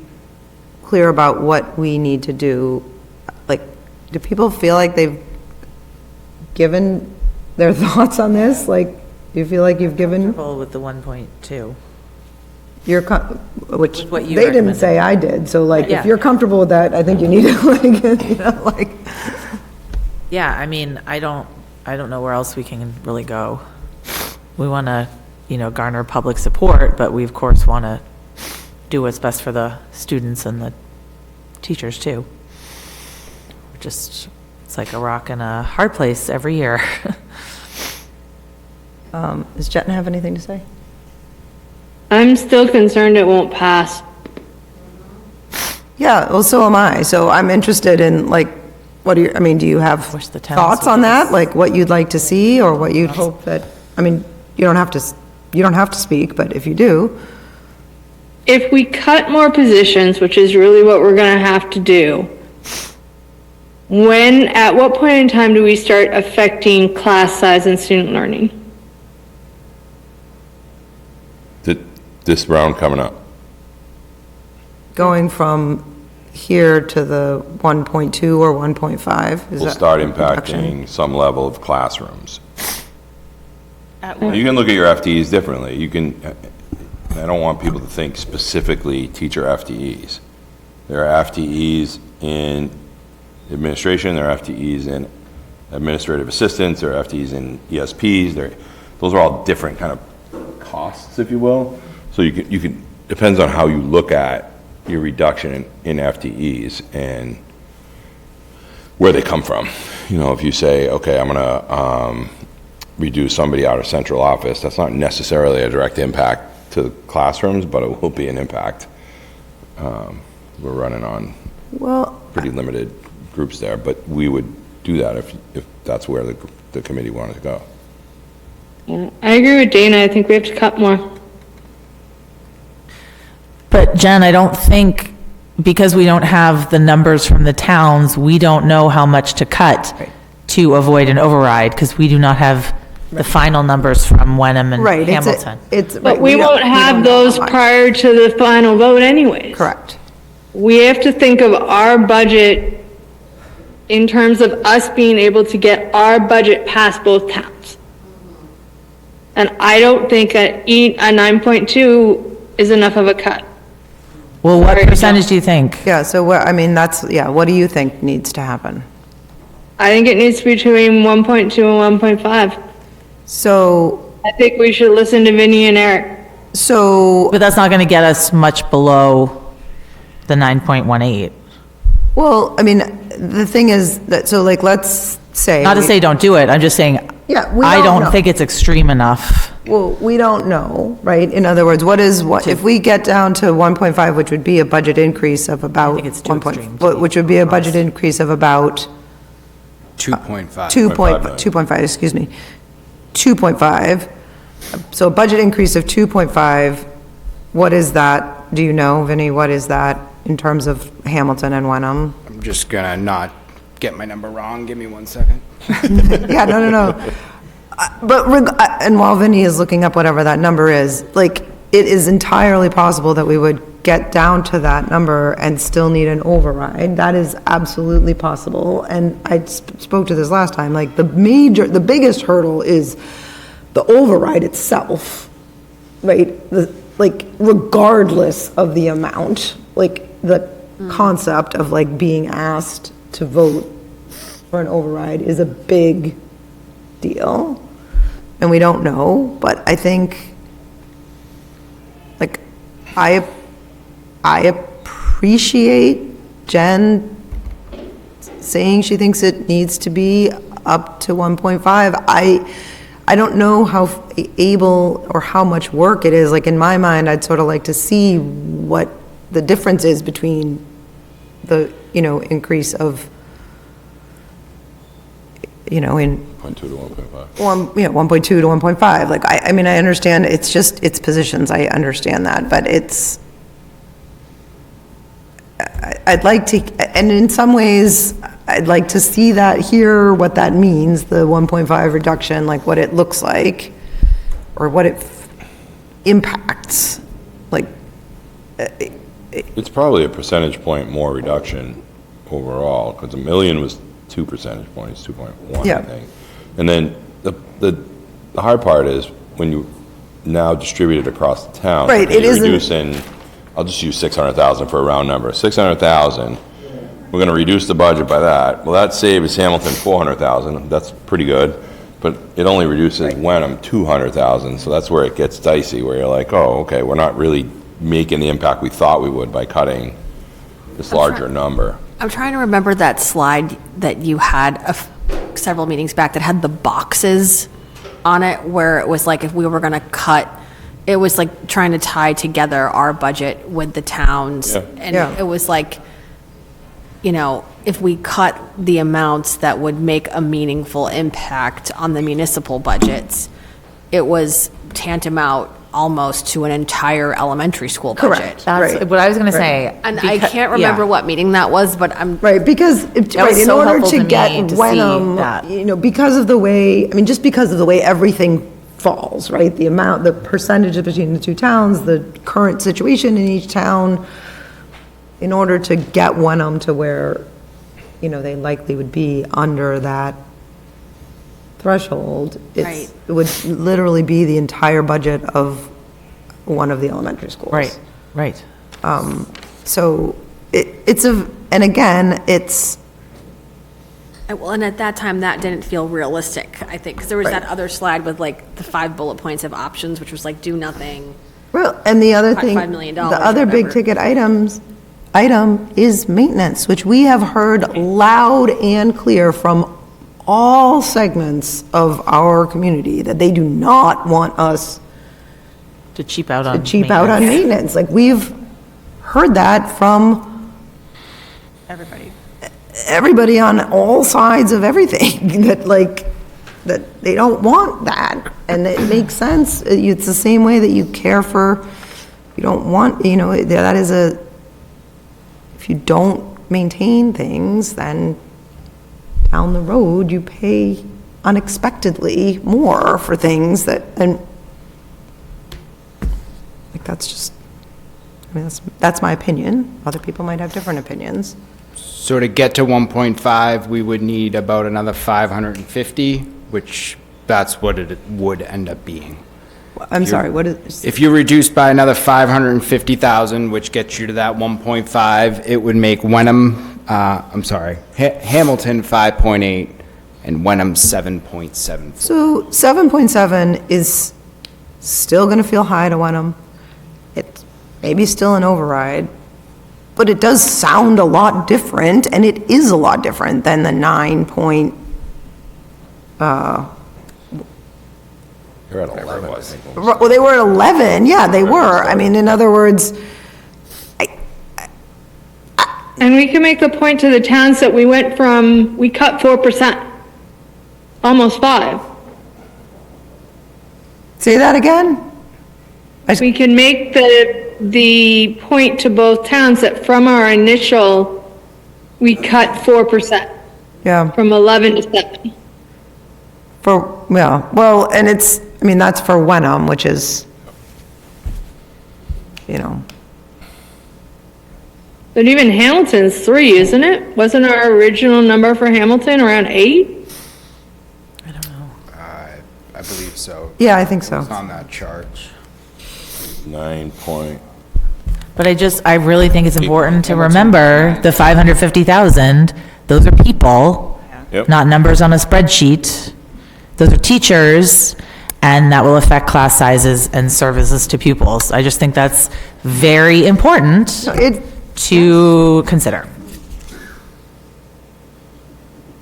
Speaker 3: clear about what we need to do. Like, do people feel like they've given their thoughts on this? Like, do you feel like you've given
Speaker 2: With the 1.2.
Speaker 3: your, which
Speaker 2: What you
Speaker 3: they didn't
Speaker 2: recommended.
Speaker 3: say, I did. So like,
Speaker 2: Yeah.
Speaker 3: if you're comfortable with that, I think you need to, like, you know, like,
Speaker 2: Yeah, I mean, I don't know where else we can really go. We want to, garner public support, but we of course want to do what's best for the students and the teachers too. It's like a rock and a hard place every year.
Speaker 3: does Jetna have anything to say?
Speaker 10: I'm still concerned it won't pass.
Speaker 3: Yeah, well, so am I. So I'm interested in, like, what do you have
Speaker 2: Wish the towns
Speaker 3: thoughts
Speaker 2: would
Speaker 3: on
Speaker 2: give
Speaker 3: that?
Speaker 2: us-
Speaker 3: Like, what you'd like to see, or what you'd hope that, you don't have to speak, but if you do,
Speaker 10: If we cut more positions, which is really what we're gonna have to do, at what point in time do we start affecting class size and student learning?
Speaker 6: This round coming up.
Speaker 3: going from here to the 1.2 or 1.5, is
Speaker 6: Will
Speaker 3: that?
Speaker 6: start
Speaker 3: reduction?
Speaker 6: impacting some level of classrooms. You can look at your FTEs differently. I don't want people to think specifically teacher FTEs. There are FTEs in administration, there are FTEs in administrative assistants, there are FTEs in ESPs, those are all different kind of costs, if you will. So you can, depends on how you look at your reduction in FTEs and where they come from. If you say, okay, I'm gonna reduce somebody out of central office, that's not necessarily a direct impact to the classrooms, but it will be an impact. We're running on
Speaker 3: Well,
Speaker 6: pretty limited groups there, but we would do that if that's where the committee wanted to go.
Speaker 10: Yeah, I agree with Dana, I think we have to cut more.
Speaker 2: But Jen, I don't think, because we don't have the numbers from the towns, we don't know how much to cut to avoid an override, because we do not have the final numbers from Wenham and
Speaker 3: right,
Speaker 2: Hamilton.
Speaker 10: But we won't have those prior to the final vote anyways.
Speaker 3: Correct.
Speaker 10: We have to think of our budget in terms of us being able to get our budget past both towns. And I don't think a 9.2 is enough of a cut.
Speaker 2: Well, what percentage do you think?
Speaker 3: Yeah, so what do you think needs to happen?
Speaker 10: I think it needs to be between 1.2 and 1.5.
Speaker 3: So,
Speaker 10: I think we should listen to Vinnie and Eric.
Speaker 2: But that's not going to get us much below the 9.18.
Speaker 3: well, the thing is that, so like, let's say.
Speaker 2: Not to say don't do it, I'm just saying,
Speaker 3: Yeah, we
Speaker 2: I
Speaker 3: don't
Speaker 2: don't
Speaker 3: know.
Speaker 2: think it's extreme enough.
Speaker 3: Well, we don't know, right? In other words, if we get down to 1.5, which would be a budget increase of about.
Speaker 2: think it's too
Speaker 3: 1
Speaker 2: extreme to be
Speaker 3: Which would be a budget increase of about
Speaker 8: 2.5.
Speaker 3: 2.5, excuse me, 2.5. So a budget increase of 2.5, what is that? Do you know, Vinnie, what is that in terms of Hamilton and Wenham?
Speaker 8: I'm just gonna not get my number wrong. Give me 1 second.
Speaker 3: Yeah, no. And while Vinnie is looking up whatever that number is, like, it is entirely possible that we would get down to that number and still need an override. That is absolutely possible. And I spoke to this last time, like, the biggest hurdle is the override itself, right? Regardless of the amount, like, the concept of, like, being asked to vote for an override is a big deal, and we don't know, but I think, like, I appreciate Jen saying she thinks it needs to be up to 1.5. I don't know how able or how much work it is. Like, in my mind, I'd sort of like to see what the difference is between the, increase of, in
Speaker 6: 0.2 to 1.5.
Speaker 3: 1.2 to 1.5. Like, I understand it's positions. I understand that, but I'd like to, and in some ways, I'd like to see that, hear what that means, the 1.5 reduction, like what it looks like, or what it impacts, like,
Speaker 6: It's probably a percentage point more reduction overall, because $1 million was 2 percentage points, 2.1,
Speaker 3: Yeah.
Speaker 6: I think. And then the hard part is when you now distribute it across the town.
Speaker 3: Right,
Speaker 6: okay,
Speaker 3: it
Speaker 6: you're
Speaker 3: isn't-
Speaker 6: reducing, I'll just use 600,000 for a round number, 600,000, we're gonna reduce the budget by that. Well, that saves Hamilton 400,000, that's pretty good, but it only reduces Wenham 200,000, so that's where it gets dicey, where you're like, oh, okay, we're not really making the impact we thought we would by cutting this larger number.
Speaker 9: I'm trying to remember that slide that you had several meetings back that had the boxes on it, where it was like if we were going to cut, it was like trying to tie together our budget with the towns.
Speaker 6: Yeah.
Speaker 9: And
Speaker 3: Yeah.
Speaker 9: it was like, you know, if we cut the amounts that would make a meaningful impact on the municipal budgets, it was tantamount almost to an entire elementary school budget.
Speaker 3: Correct.
Speaker 2: That's
Speaker 3: Right.
Speaker 2: what I was going to say.
Speaker 9: And I
Speaker 2: Becau-
Speaker 9: can't remember
Speaker 2: yeah.
Speaker 9: what meeting that was, but I'm,
Speaker 3: right, because,
Speaker 2: was
Speaker 3: right, in
Speaker 2: so
Speaker 3: order
Speaker 2: helpful
Speaker 3: to
Speaker 2: to me
Speaker 3: get
Speaker 2: to see
Speaker 3: Wenham,
Speaker 2: that.
Speaker 3: you know, because of the way, I mean, just because of the way everything falls, right? The amount, the percentages between the two towns, the current situation in each town, in order to get Wenham to where, you know, they likely would be under that threshold,
Speaker 9: Right.
Speaker 3: it would literally be the entire budget of one of the elementary schools.
Speaker 2: Right, right.
Speaker 3: So it's and again, it's,
Speaker 9: well, and at that time, that didn't feel realistic, I think, because there was that other slide with like the 5 bullet points of options, which was like do nothing.
Speaker 3: well, and the other
Speaker 9: Cut
Speaker 3: thing,
Speaker 9: $5 million
Speaker 3: the other big
Speaker 9: whatever.
Speaker 3: ticket item is maintenance, which we have heard loud and clear from all segments of our community, that they do not want us
Speaker 2: To cheap out on.
Speaker 3: to cheap out on maintenance. Like, we've heard that from everybody on all sides of everything, that like, that they don't want that. And it makes sense. It's the same way that you care for, you don't want, you know, that is if you don't maintain things, then down the road, you pay unexpectedly more for things that, and like, that's just, I mean, that's my opinion. Other people might have different opinions.
Speaker 8: So to get to 1.5, we would need about another 550, which that's what it would end up being.
Speaker 3: I'm sorry, what is,
Speaker 8: If you reduce by another 550,000, which gets you to that 1.5, it would make Wenham, Hamilton 5.8 and Wenham 7.7.
Speaker 3: so 7.7 is still gonna feel high to Wenham. It's maybe still an override, but it does sound a lot different, and it is a lot different than the 9 point,
Speaker 6: You're at 11, I think.
Speaker 3: well, they were at 11, yeah, they were. I mean, in other words,
Speaker 10: And we can make the point to the towns that we cut 4%, almost 5.
Speaker 3: say that again?
Speaker 10: We can make the point to both towns that from our initial, we cut 4%,
Speaker 3: Yeah.
Speaker 10: from 11 to 7.
Speaker 3: Yeah, well, and it's, I mean, that's for Wenham, which is, you know,
Speaker 10: But even Hamilton's 3, isn't it? Wasn't our original number for Hamilton around 8?
Speaker 8: I believe so.
Speaker 3: yeah, I think so.
Speaker 8: It's on that chart.
Speaker 6: 9 point,
Speaker 2: But I really think it's important to remember the 550,000, those are people,
Speaker 6: Yep.
Speaker 2: not numbers on a spreadsheet. Those are teachers, and that will affect class sizes and services to pupils. I just think that's very important
Speaker 3: It,
Speaker 2: to consider.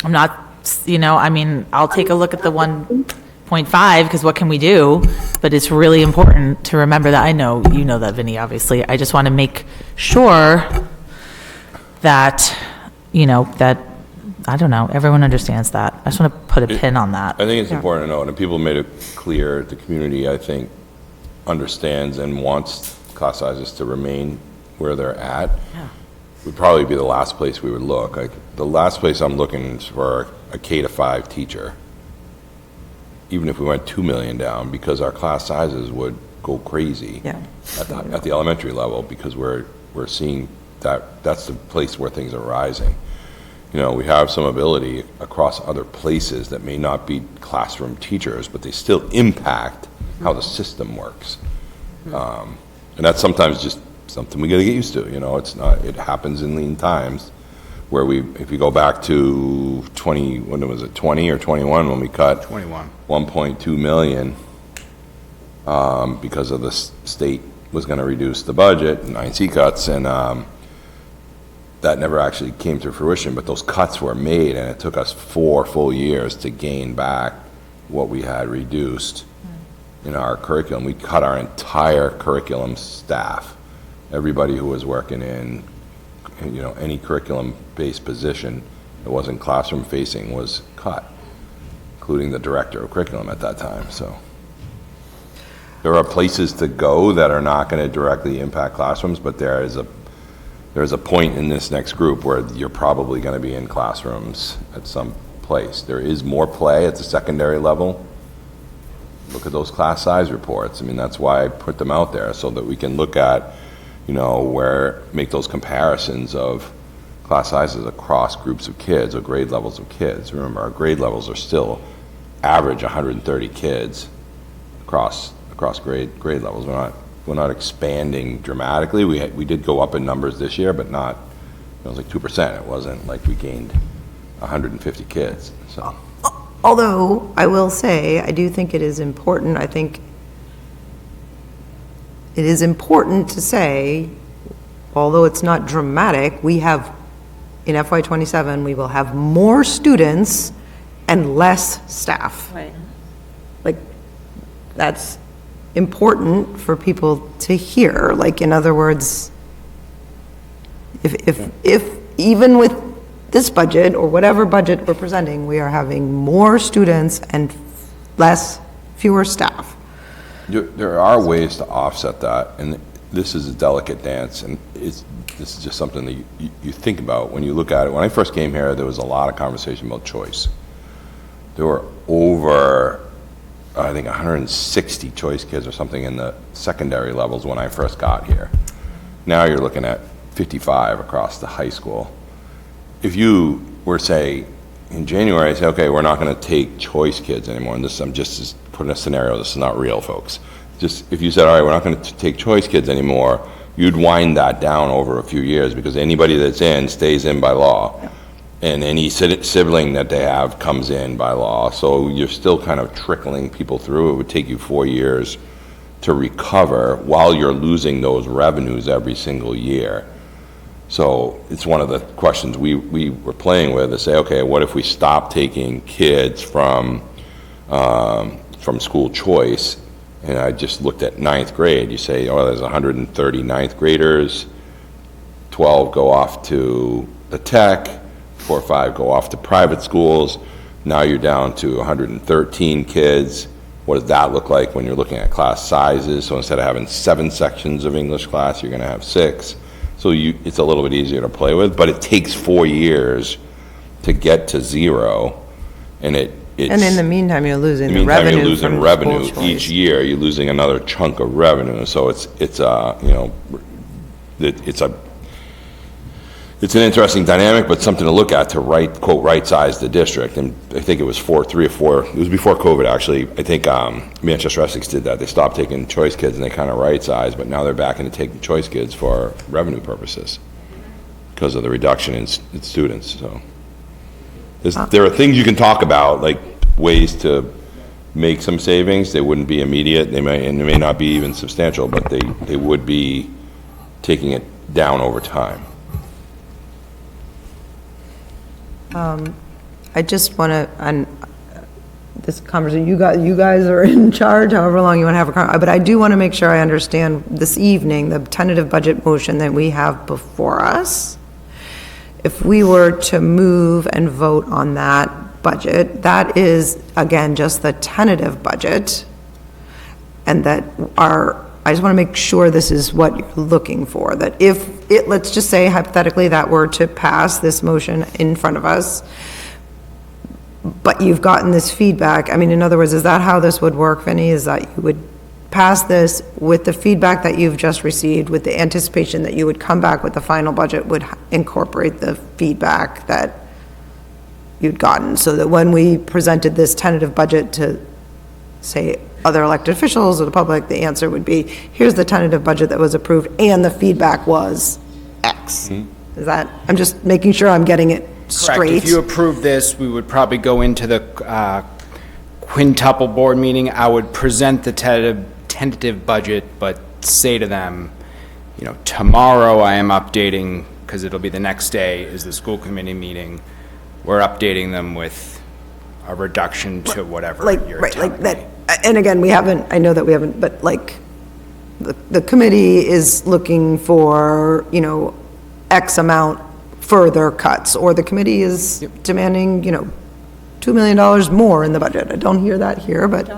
Speaker 2: I'm not, I mean, I'll take a look at the 1.5, because what can we do? But it's really important to remember that. I know, you know that, Vinnie, obviously. I just want to make sure that, that, I don't know, everyone understands that. I just want to put a pin on that.
Speaker 6: I think it's important to note, and people made it clear, the community, I think, understands and wants class sizes to remain where they're at. would probably be the last place we would look. Like, the last place I'm looking is for a K-5 teacher. Even if we went 2 million down, because our class sizes would go crazy
Speaker 3: Yeah.
Speaker 6: at the elementary level, because we're seeing that's the place where things are rising. You know, we have some ability across other places that may not be classroom teachers, but they still impact how the system works. And that's sometimes just something we got to get used to. You know, it's not. It happens in lean times, where if you go back to 20, when was it, 20 or 21, when we cut 1.2 million because of the state was going to reduce the budget, 9C cuts, and that never actually came to fruition. But those cuts were made, and it took us 4 full years to gain back what we had reduced in our curriculum. We cut our entire curriculum staff. Everybody who was working in, you know, any curriculum-based position that wasn't classroom-facing was cut, including the director of curriculum at that time. So there are places to go that are not going to directly impact classrooms, but there's a point in this next group where you're probably going to be in classrooms at some place. There is more play at the secondary level. Look at those class size reports. I mean, that's why I put them out there, so that we can look at, you know, make those comparisons of class sizes across groups of kids or grade levels of kids. Remember, our grade levels are still average 130 kids across grade levels. We're not expanding dramatically. We did go up in numbers this year, but not, it was like 2%. It wasn't like we gained 150 kids, so.
Speaker 3: Although, I will say, I do think it is important, I think it is important to say, although it's not dramatic, we have, in FY27, we will have more students and less staff.
Speaker 9: Right.
Speaker 3: Like, that's important for people to hear. Like, in other words, if even with this budget, or whatever budget we're presenting, we are having more students and fewer staff.
Speaker 6: There are ways to offset that, and this is a delicate dance, and this is just something that you think about when you look at it. When I first came here, there was a lot of conversation about choice. There were over, I think, 160 choice kids or something in the secondary levels when I first got here. Now you're looking at 55 across the high school. If you were, say, in January, say, okay, we're not going to take choice kids anymore, and this, I'm just putting a scenario, this is not real, folks. Just, if you said, all right, we're not going to take choice kids anymore, you'd wind that down over a few years, because anybody that's in stays in by law. Yeah. And any sibling that they have comes in by law. So you're still kind of trickling people through. It would take you 4 years to recover while you're losing those revenues every single year. So it's one of the questions we were playing with, to say, okay, what if we stop taking kids from school choice? And I just looked at 9th grade. You say, oh, there's 130 9th graders, 12 go off to the tech, 4 or 5 go off to private schools. Now you're down to 113 kids. What does that look like when you're looking at class sizes? So instead of having 7 sections of English class, you're going to have 6. So it's a little bit easier to play with, but it takes 4 years to get to 0, and it's.
Speaker 3: And in the meantime, you're losing the revenue.
Speaker 6: You're losing
Speaker 3: from
Speaker 6: revenue
Speaker 3: school choice.
Speaker 6: each year. You're losing another chunk of revenue. So it's an interesting dynamic, but something to look at to quote right size the district. And I think it was 3 or 4. It was before COVID, actually. I think Manchester Essex did that. They stopped taking choice kids and they kind of right sized, but now they're back into taking choice kids for revenue purposes because of the reduction in students. So there are things you can talk about, like ways to make some savings. They wouldn't be immediate. They may not be even substantial, but they would be taking it down over time.
Speaker 3: I just want to, on this conversation, you guys are in charge, however long you want to have a conversation, but I do want to make sure I understand this evening, the tentative budget motion that we have before us. If we were to move and vote on that budget, that is, again, just the tentative budget, and that I I just want to make sure this is what you're looking for, that if it, let's just say hypothetically that were to pass this motion in front of us, but you've gotten this feedback, I mean, in other words, is that how this would work, Vinnie? Is that you would pass this with the feedback that you've just received, with the anticipation that you would come back with the final budget would incorporate the feedback that you'd gotten, so that when we presented this tentative budget to, say, other elected officials or the public, the answer would be, here's the tentative budget that was approved, and the feedback was X. Is that, I'm just making sure I'm getting it straight.
Speaker 8: Correct. If you approve this, we would probably go into the quintuple board meeting. I would present the tentative budget, but say to them, you know, tomorrow I am updating, because it'll be the next day is the school committee meeting. We're updating them with a reduction to whatever
Speaker 3: Like,
Speaker 8: you're
Speaker 3: right,
Speaker 8: telling
Speaker 3: like that,
Speaker 8: me.
Speaker 3: and again, we haven't, I know that we haven't, but like, the committee is looking for, you know, X amount further cuts, or the committee is demanding, you know, $2 million more in the budget. I don't hear that here, but,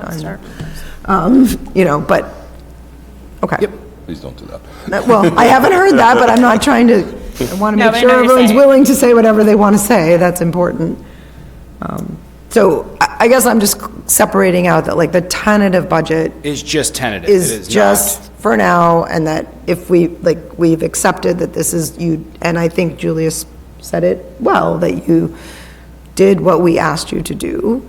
Speaker 3: you know, but, okay.
Speaker 6: Please don't do that.
Speaker 3: Well, I haven't heard that, but I'm not trying to, I want to
Speaker 1: No,
Speaker 3: make
Speaker 1: but I
Speaker 3: sure
Speaker 1: know what you're
Speaker 3: everyone's
Speaker 1: saying.
Speaker 3: willing to say whatever they want to say. That's important. So I guess I'm just separating out that, like, the tentative budget
Speaker 8: It's just tentative. It
Speaker 3: is
Speaker 8: not-
Speaker 3: just for now, and that if we, like, we've accepted that this is you, and I think Julius said it well, that you did what we asked you to do,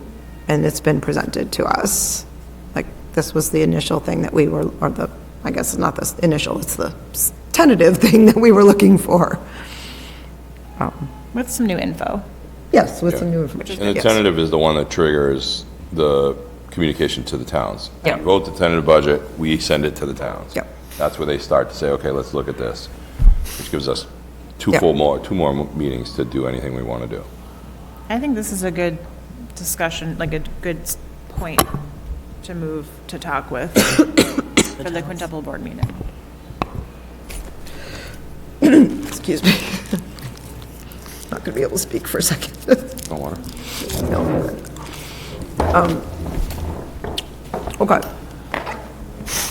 Speaker 3: and it's been presented to us. Like, this was the initial thing that we were, or the, I guess it's not the initial, it's the tentative thing that we were looking for.
Speaker 1: With some new info.
Speaker 3: Yes, with some new information.
Speaker 6: And the
Speaker 3: yes.
Speaker 6: tentative is the one that triggers the communication to the towns.
Speaker 3: Yep.
Speaker 6: We vote the tentative budget, we send it to the towns.
Speaker 3: Yep.
Speaker 6: That's where they start to say, okay, let's look at this, which gives us
Speaker 3: Yep.
Speaker 6: two more meetings to do anything we want to do.
Speaker 1: I think this is a good discussion, like a good point to move to talk with for the quintuple board meeting.
Speaker 3: Excuse me. Not going to be able to speak for a second.
Speaker 6: Don't want to.
Speaker 3: No. Okay.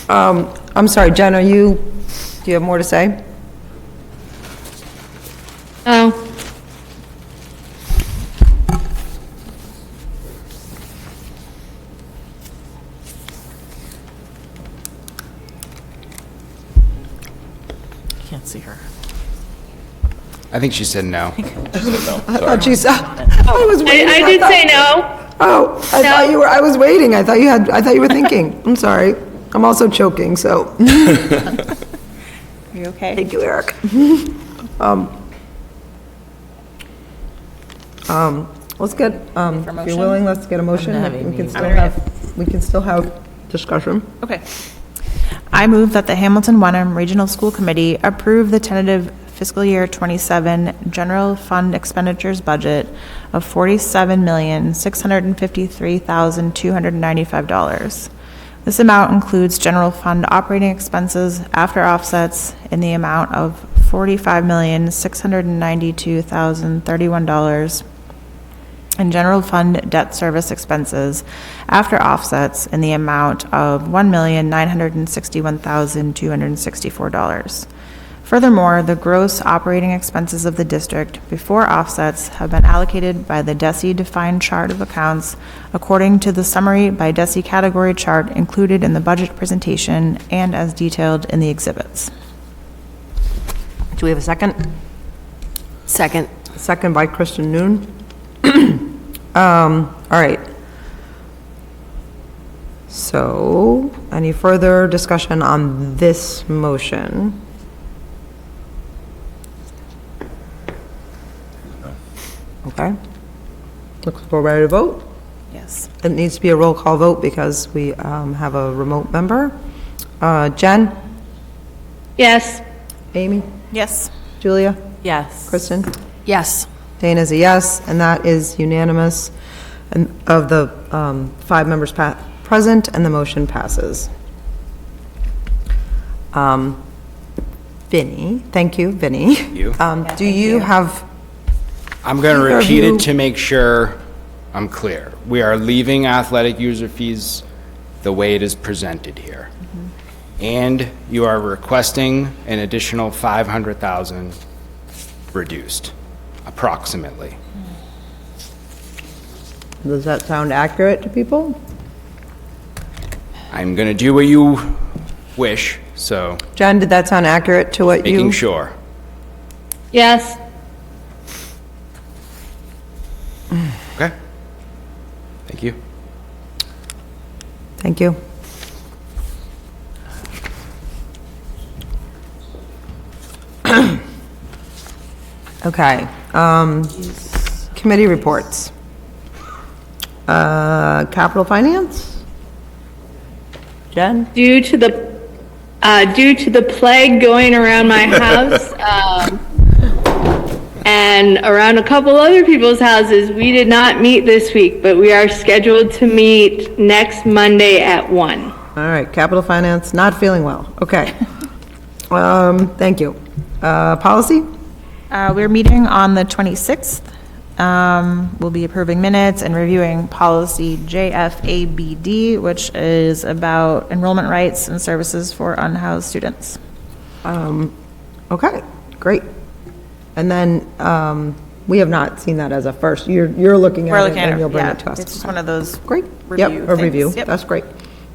Speaker 3: I'm sorry, Jen, do you have more to say?
Speaker 10: Oh,
Speaker 2: Can't see her.
Speaker 8: I think she said no.
Speaker 3: I thought you said, I was waiting.
Speaker 10: I did say no.
Speaker 3: Oh, I thought you were, I was waiting. I thought you were thinking. I'm sorry. I'm also choking, so.
Speaker 1: Are you okay?
Speaker 3: Thank you, Eric. Let's get, if you're
Speaker 1: motion?
Speaker 3: willing, let's get a motion.
Speaker 2: have
Speaker 3: We can
Speaker 2: Amy.
Speaker 3: still have discussion.
Speaker 1: Okay. I move that the Hamilton Wenham Regional School Committee approve the tentative fiscal year 27 general fund expenditures budget of $47,653,295. This amount includes general fund operating expenses after offsets in the amount of $45,692,031 and general fund debt service expenses after offsets in the amount of $1,961,264. Furthermore, the gross operating expenses of the district before offsets have been allocated by the DESI defined chart of accounts according to the summary by DESI category chart included in the budget presentation and as detailed in the exhibits.
Speaker 3: Do we have a second?
Speaker 9: Second.
Speaker 3: Second by Kristen Noon. All right. So, any further discussion on this motion? Okay. Looks like we're ready to vote.
Speaker 1: Yes.
Speaker 3: It needs to be a roll call vote because we have a remote member. Jen?
Speaker 10: Yes.
Speaker 3: Amy?
Speaker 1: Yes.
Speaker 3: Julia?
Speaker 2: Yes.
Speaker 3: Kristen?
Speaker 9: Yes.
Speaker 3: Dana's a yes, and that is unanimous and of the 5 members present, and the motion passes. Vinnie, thank you, Vinnie.
Speaker 8: You.
Speaker 3: Do you have,
Speaker 8: I'm going to
Speaker 3: Either of
Speaker 8: repeat
Speaker 3: you-
Speaker 8: it to make sure I'm clear. We are leaving athletic user fees the way it is presented here. And you are requesting an additional 500,000 reduced, approximately.
Speaker 3: Does that sound accurate to people?
Speaker 8: I'm going to do what you wish, so
Speaker 3: Jen, did that sound accurate to what you?
Speaker 8: making sure.
Speaker 10: Yes.
Speaker 8: Okay? Thank you.
Speaker 3: Thank you. Okay, committee reports. Capital Finance? Jen?
Speaker 10: Due to the plague going around my house, and around a couple other people's houses, we did not meet this week, but we are scheduled to meet next Monday at 1.
Speaker 3: All right, Capital Finance, not feeling well. Okay. Thank you. Policy?
Speaker 1: We're meeting on the 26th. We'll be approving minutes and reviewing policy JFABD, which is about enrollment rights and services for unhoused students.
Speaker 3: Okay, great. And then, we have not seen that as a first. You're looking
Speaker 1: We're
Speaker 3: at it
Speaker 1: looking at
Speaker 3: and
Speaker 1: it,
Speaker 3: you'll bring
Speaker 1: yeah.
Speaker 3: it to us.
Speaker 1: It's just one of those
Speaker 3: Great.
Speaker 1: review
Speaker 3: Yep, a review.
Speaker 1: things. Yep.
Speaker 3: That's great.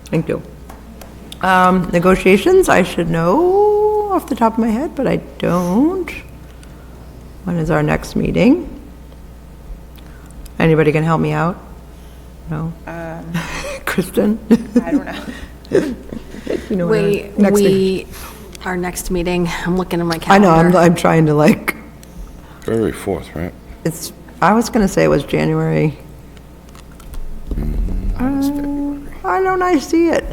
Speaker 3: Thank you. Negotiations, I should know off the top of my head, but I don't. When is our next meeting? Anybody can help me out? No? Kristen?
Speaker 1: I don't know.
Speaker 3: You know when our next meeting-
Speaker 9: Our next meeting, I'm looking at my
Speaker 3: I know,
Speaker 9: calendar.
Speaker 3: I'm trying to like,
Speaker 6: February 4th, right?
Speaker 3: I was gonna say it was January. Why don't I see it?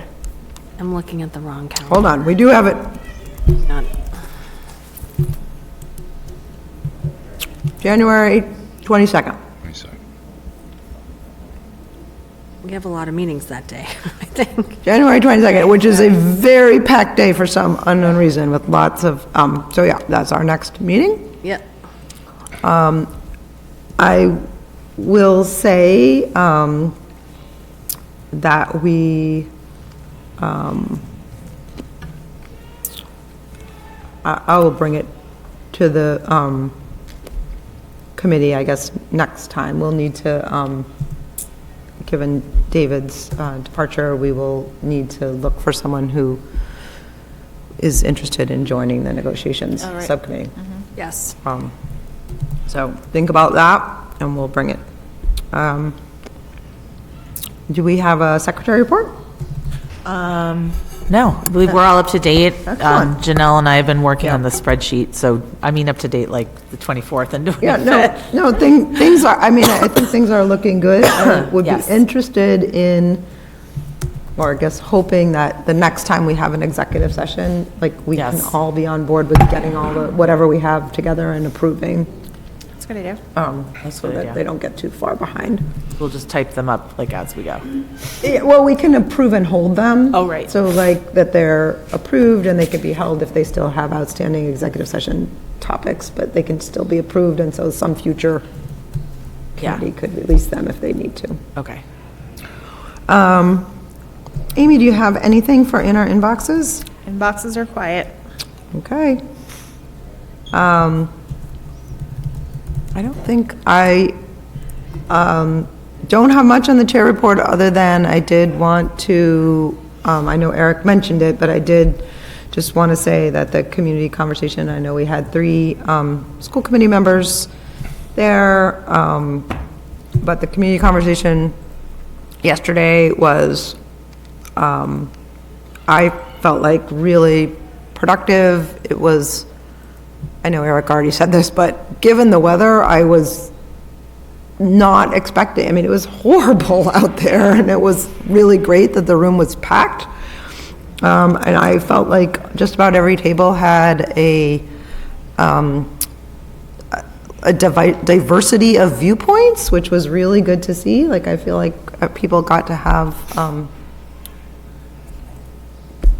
Speaker 9: I'm looking at the wrong calendar.
Speaker 3: Hold on, we do have it.
Speaker 9: Not-
Speaker 3: January 22nd.
Speaker 6: 22nd.
Speaker 9: We have a lot of meetings that day, I think.
Speaker 3: January 22nd, which is a very packed day for some unknown reason with lots of, so yeah, that's our next meeting.
Speaker 9: Yep.
Speaker 3: I will say that we, I will bring it to the committee, I guess, next time. We'll need to, given David's departure, we will need to look for someone who is interested in joining the negotiations subcommittee.
Speaker 9: Yes.
Speaker 3: So think about that, and we'll bring it. Do we have a secretary report?
Speaker 2: No, I believe we're all up to date.
Speaker 3: Excellent.
Speaker 2: Janelle and I have been working on
Speaker 3: Yeah.
Speaker 2: the spreadsheet, so, I mean, up to date like the 24th and doing
Speaker 3: Yeah,
Speaker 2: it.
Speaker 3: no, things are, I mean, I think things are looking good. I would be
Speaker 2: Yes.
Speaker 3: interested in, or I guess hoping that the next time we have an executive session, like, we can
Speaker 2: Yes.
Speaker 3: all be on board with getting all the, whatever we have together and approving,
Speaker 1: That's a good idea.
Speaker 3: so
Speaker 2: good
Speaker 3: that
Speaker 2: idea.
Speaker 3: they don't get too far behind.
Speaker 2: We'll just type them up like as we go.
Speaker 3: Yeah, well, we can approve and hold them.
Speaker 2: Oh, right.
Speaker 3: So like that they're approved and they can be held if they still have outstanding executive session topics, but they can still be approved, and so some future
Speaker 2: Yeah.
Speaker 3: committee could release them if they need to.
Speaker 2: Okay.
Speaker 3: Amy, do you have anything for in our inboxes?
Speaker 1: Inboxes are quiet.
Speaker 3: Okay. I don't think I don't have much on the chair report, other than I did want to, I know Eric mentioned it, but I did just want to say that the community conversation, I know we had 3 school committee members there, but the community conversation yesterday was, I felt like really productive. It was, I know Eric already said this, but given the weather, I was not expecting, I mean, it was horrible out there, and it was really great that the room was packed. And I felt like just about every table had a diversity of viewpoints, which was really good to see. Like, I feel like people got to have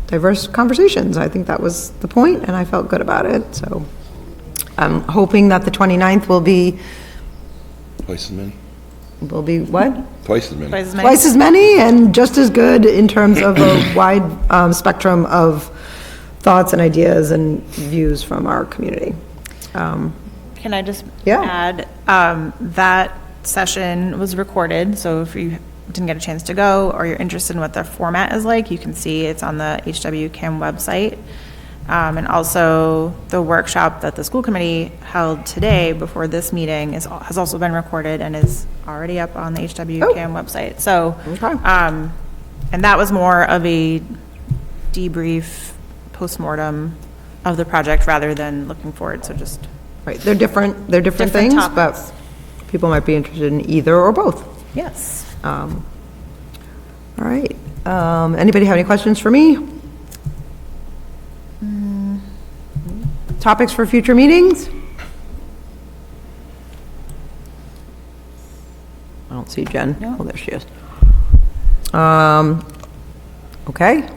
Speaker 3: diverse conversations. I think that was the point, and I felt good about it. So I'm hoping that the 29th will be
Speaker 6: Twice as many?
Speaker 3: will be what?
Speaker 6: Twice as many.
Speaker 1: Twice as many?
Speaker 3: Twice as many and just as good in terms of a wide spectrum of thoughts and ideas and views from our community.
Speaker 1: Can I just
Speaker 3: Yeah.
Speaker 1: add, that session was recorded, so if you didn't get a chance to go, or you're interested in what the format is like, you can see it's on the HWCAM website. And also, the workshop that the school committee held today before this meeting has also been recorded and is already up on the HWCAM website. So,
Speaker 3: Okay.
Speaker 1: and that was more of a debrief, postmortem of the project rather than looking forward, so just.
Speaker 3: Right, they're different
Speaker 1: Different
Speaker 3: things, but
Speaker 1: topics.
Speaker 3: people might be interested in either or both.
Speaker 1: Yes.
Speaker 3: All right, anybody have any questions for me? Topics for future meetings? I don't see Jen. Oh, there she is. Okay.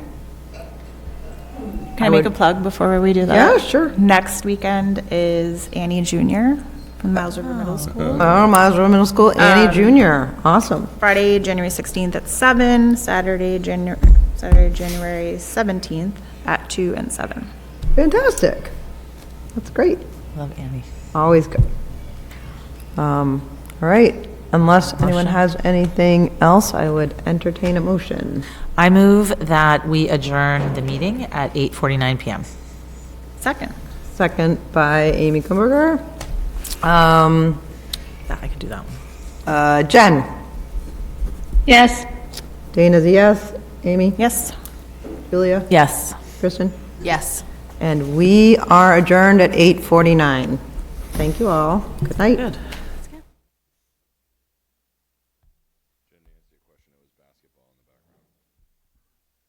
Speaker 1: Can I make a plug before we do that?
Speaker 3: Yeah, sure.
Speaker 1: Next weekend is Annie Junior from Miles River Middle School.
Speaker 3: Oh, Miles River Middle School, Annie Junior. Awesome.
Speaker 1: Friday, January 16th at 7, Saturday, January 17th at 2 and 7.
Speaker 3: Fantastic. That's great.
Speaker 2: Love Annie.
Speaker 3: Always good. All right, unless anyone has anything else, I would entertain a motion.
Speaker 2: I move that we adjourn the meeting at 8:49 PM.
Speaker 1: Second.
Speaker 3: Second by Amy Kumberger.
Speaker 2: Yeah, I could do that one.
Speaker 3: Jen?
Speaker 10: Yes.
Speaker 3: Dana's a yes. Amy?
Speaker 1: Yes.
Speaker 3: Julia?
Speaker 2: Yes.
Speaker 3: Kristen?
Speaker 9: Yes.
Speaker 3: And we are adjourned at 8:49. Thank you all. Good night.
Speaker 2: Good.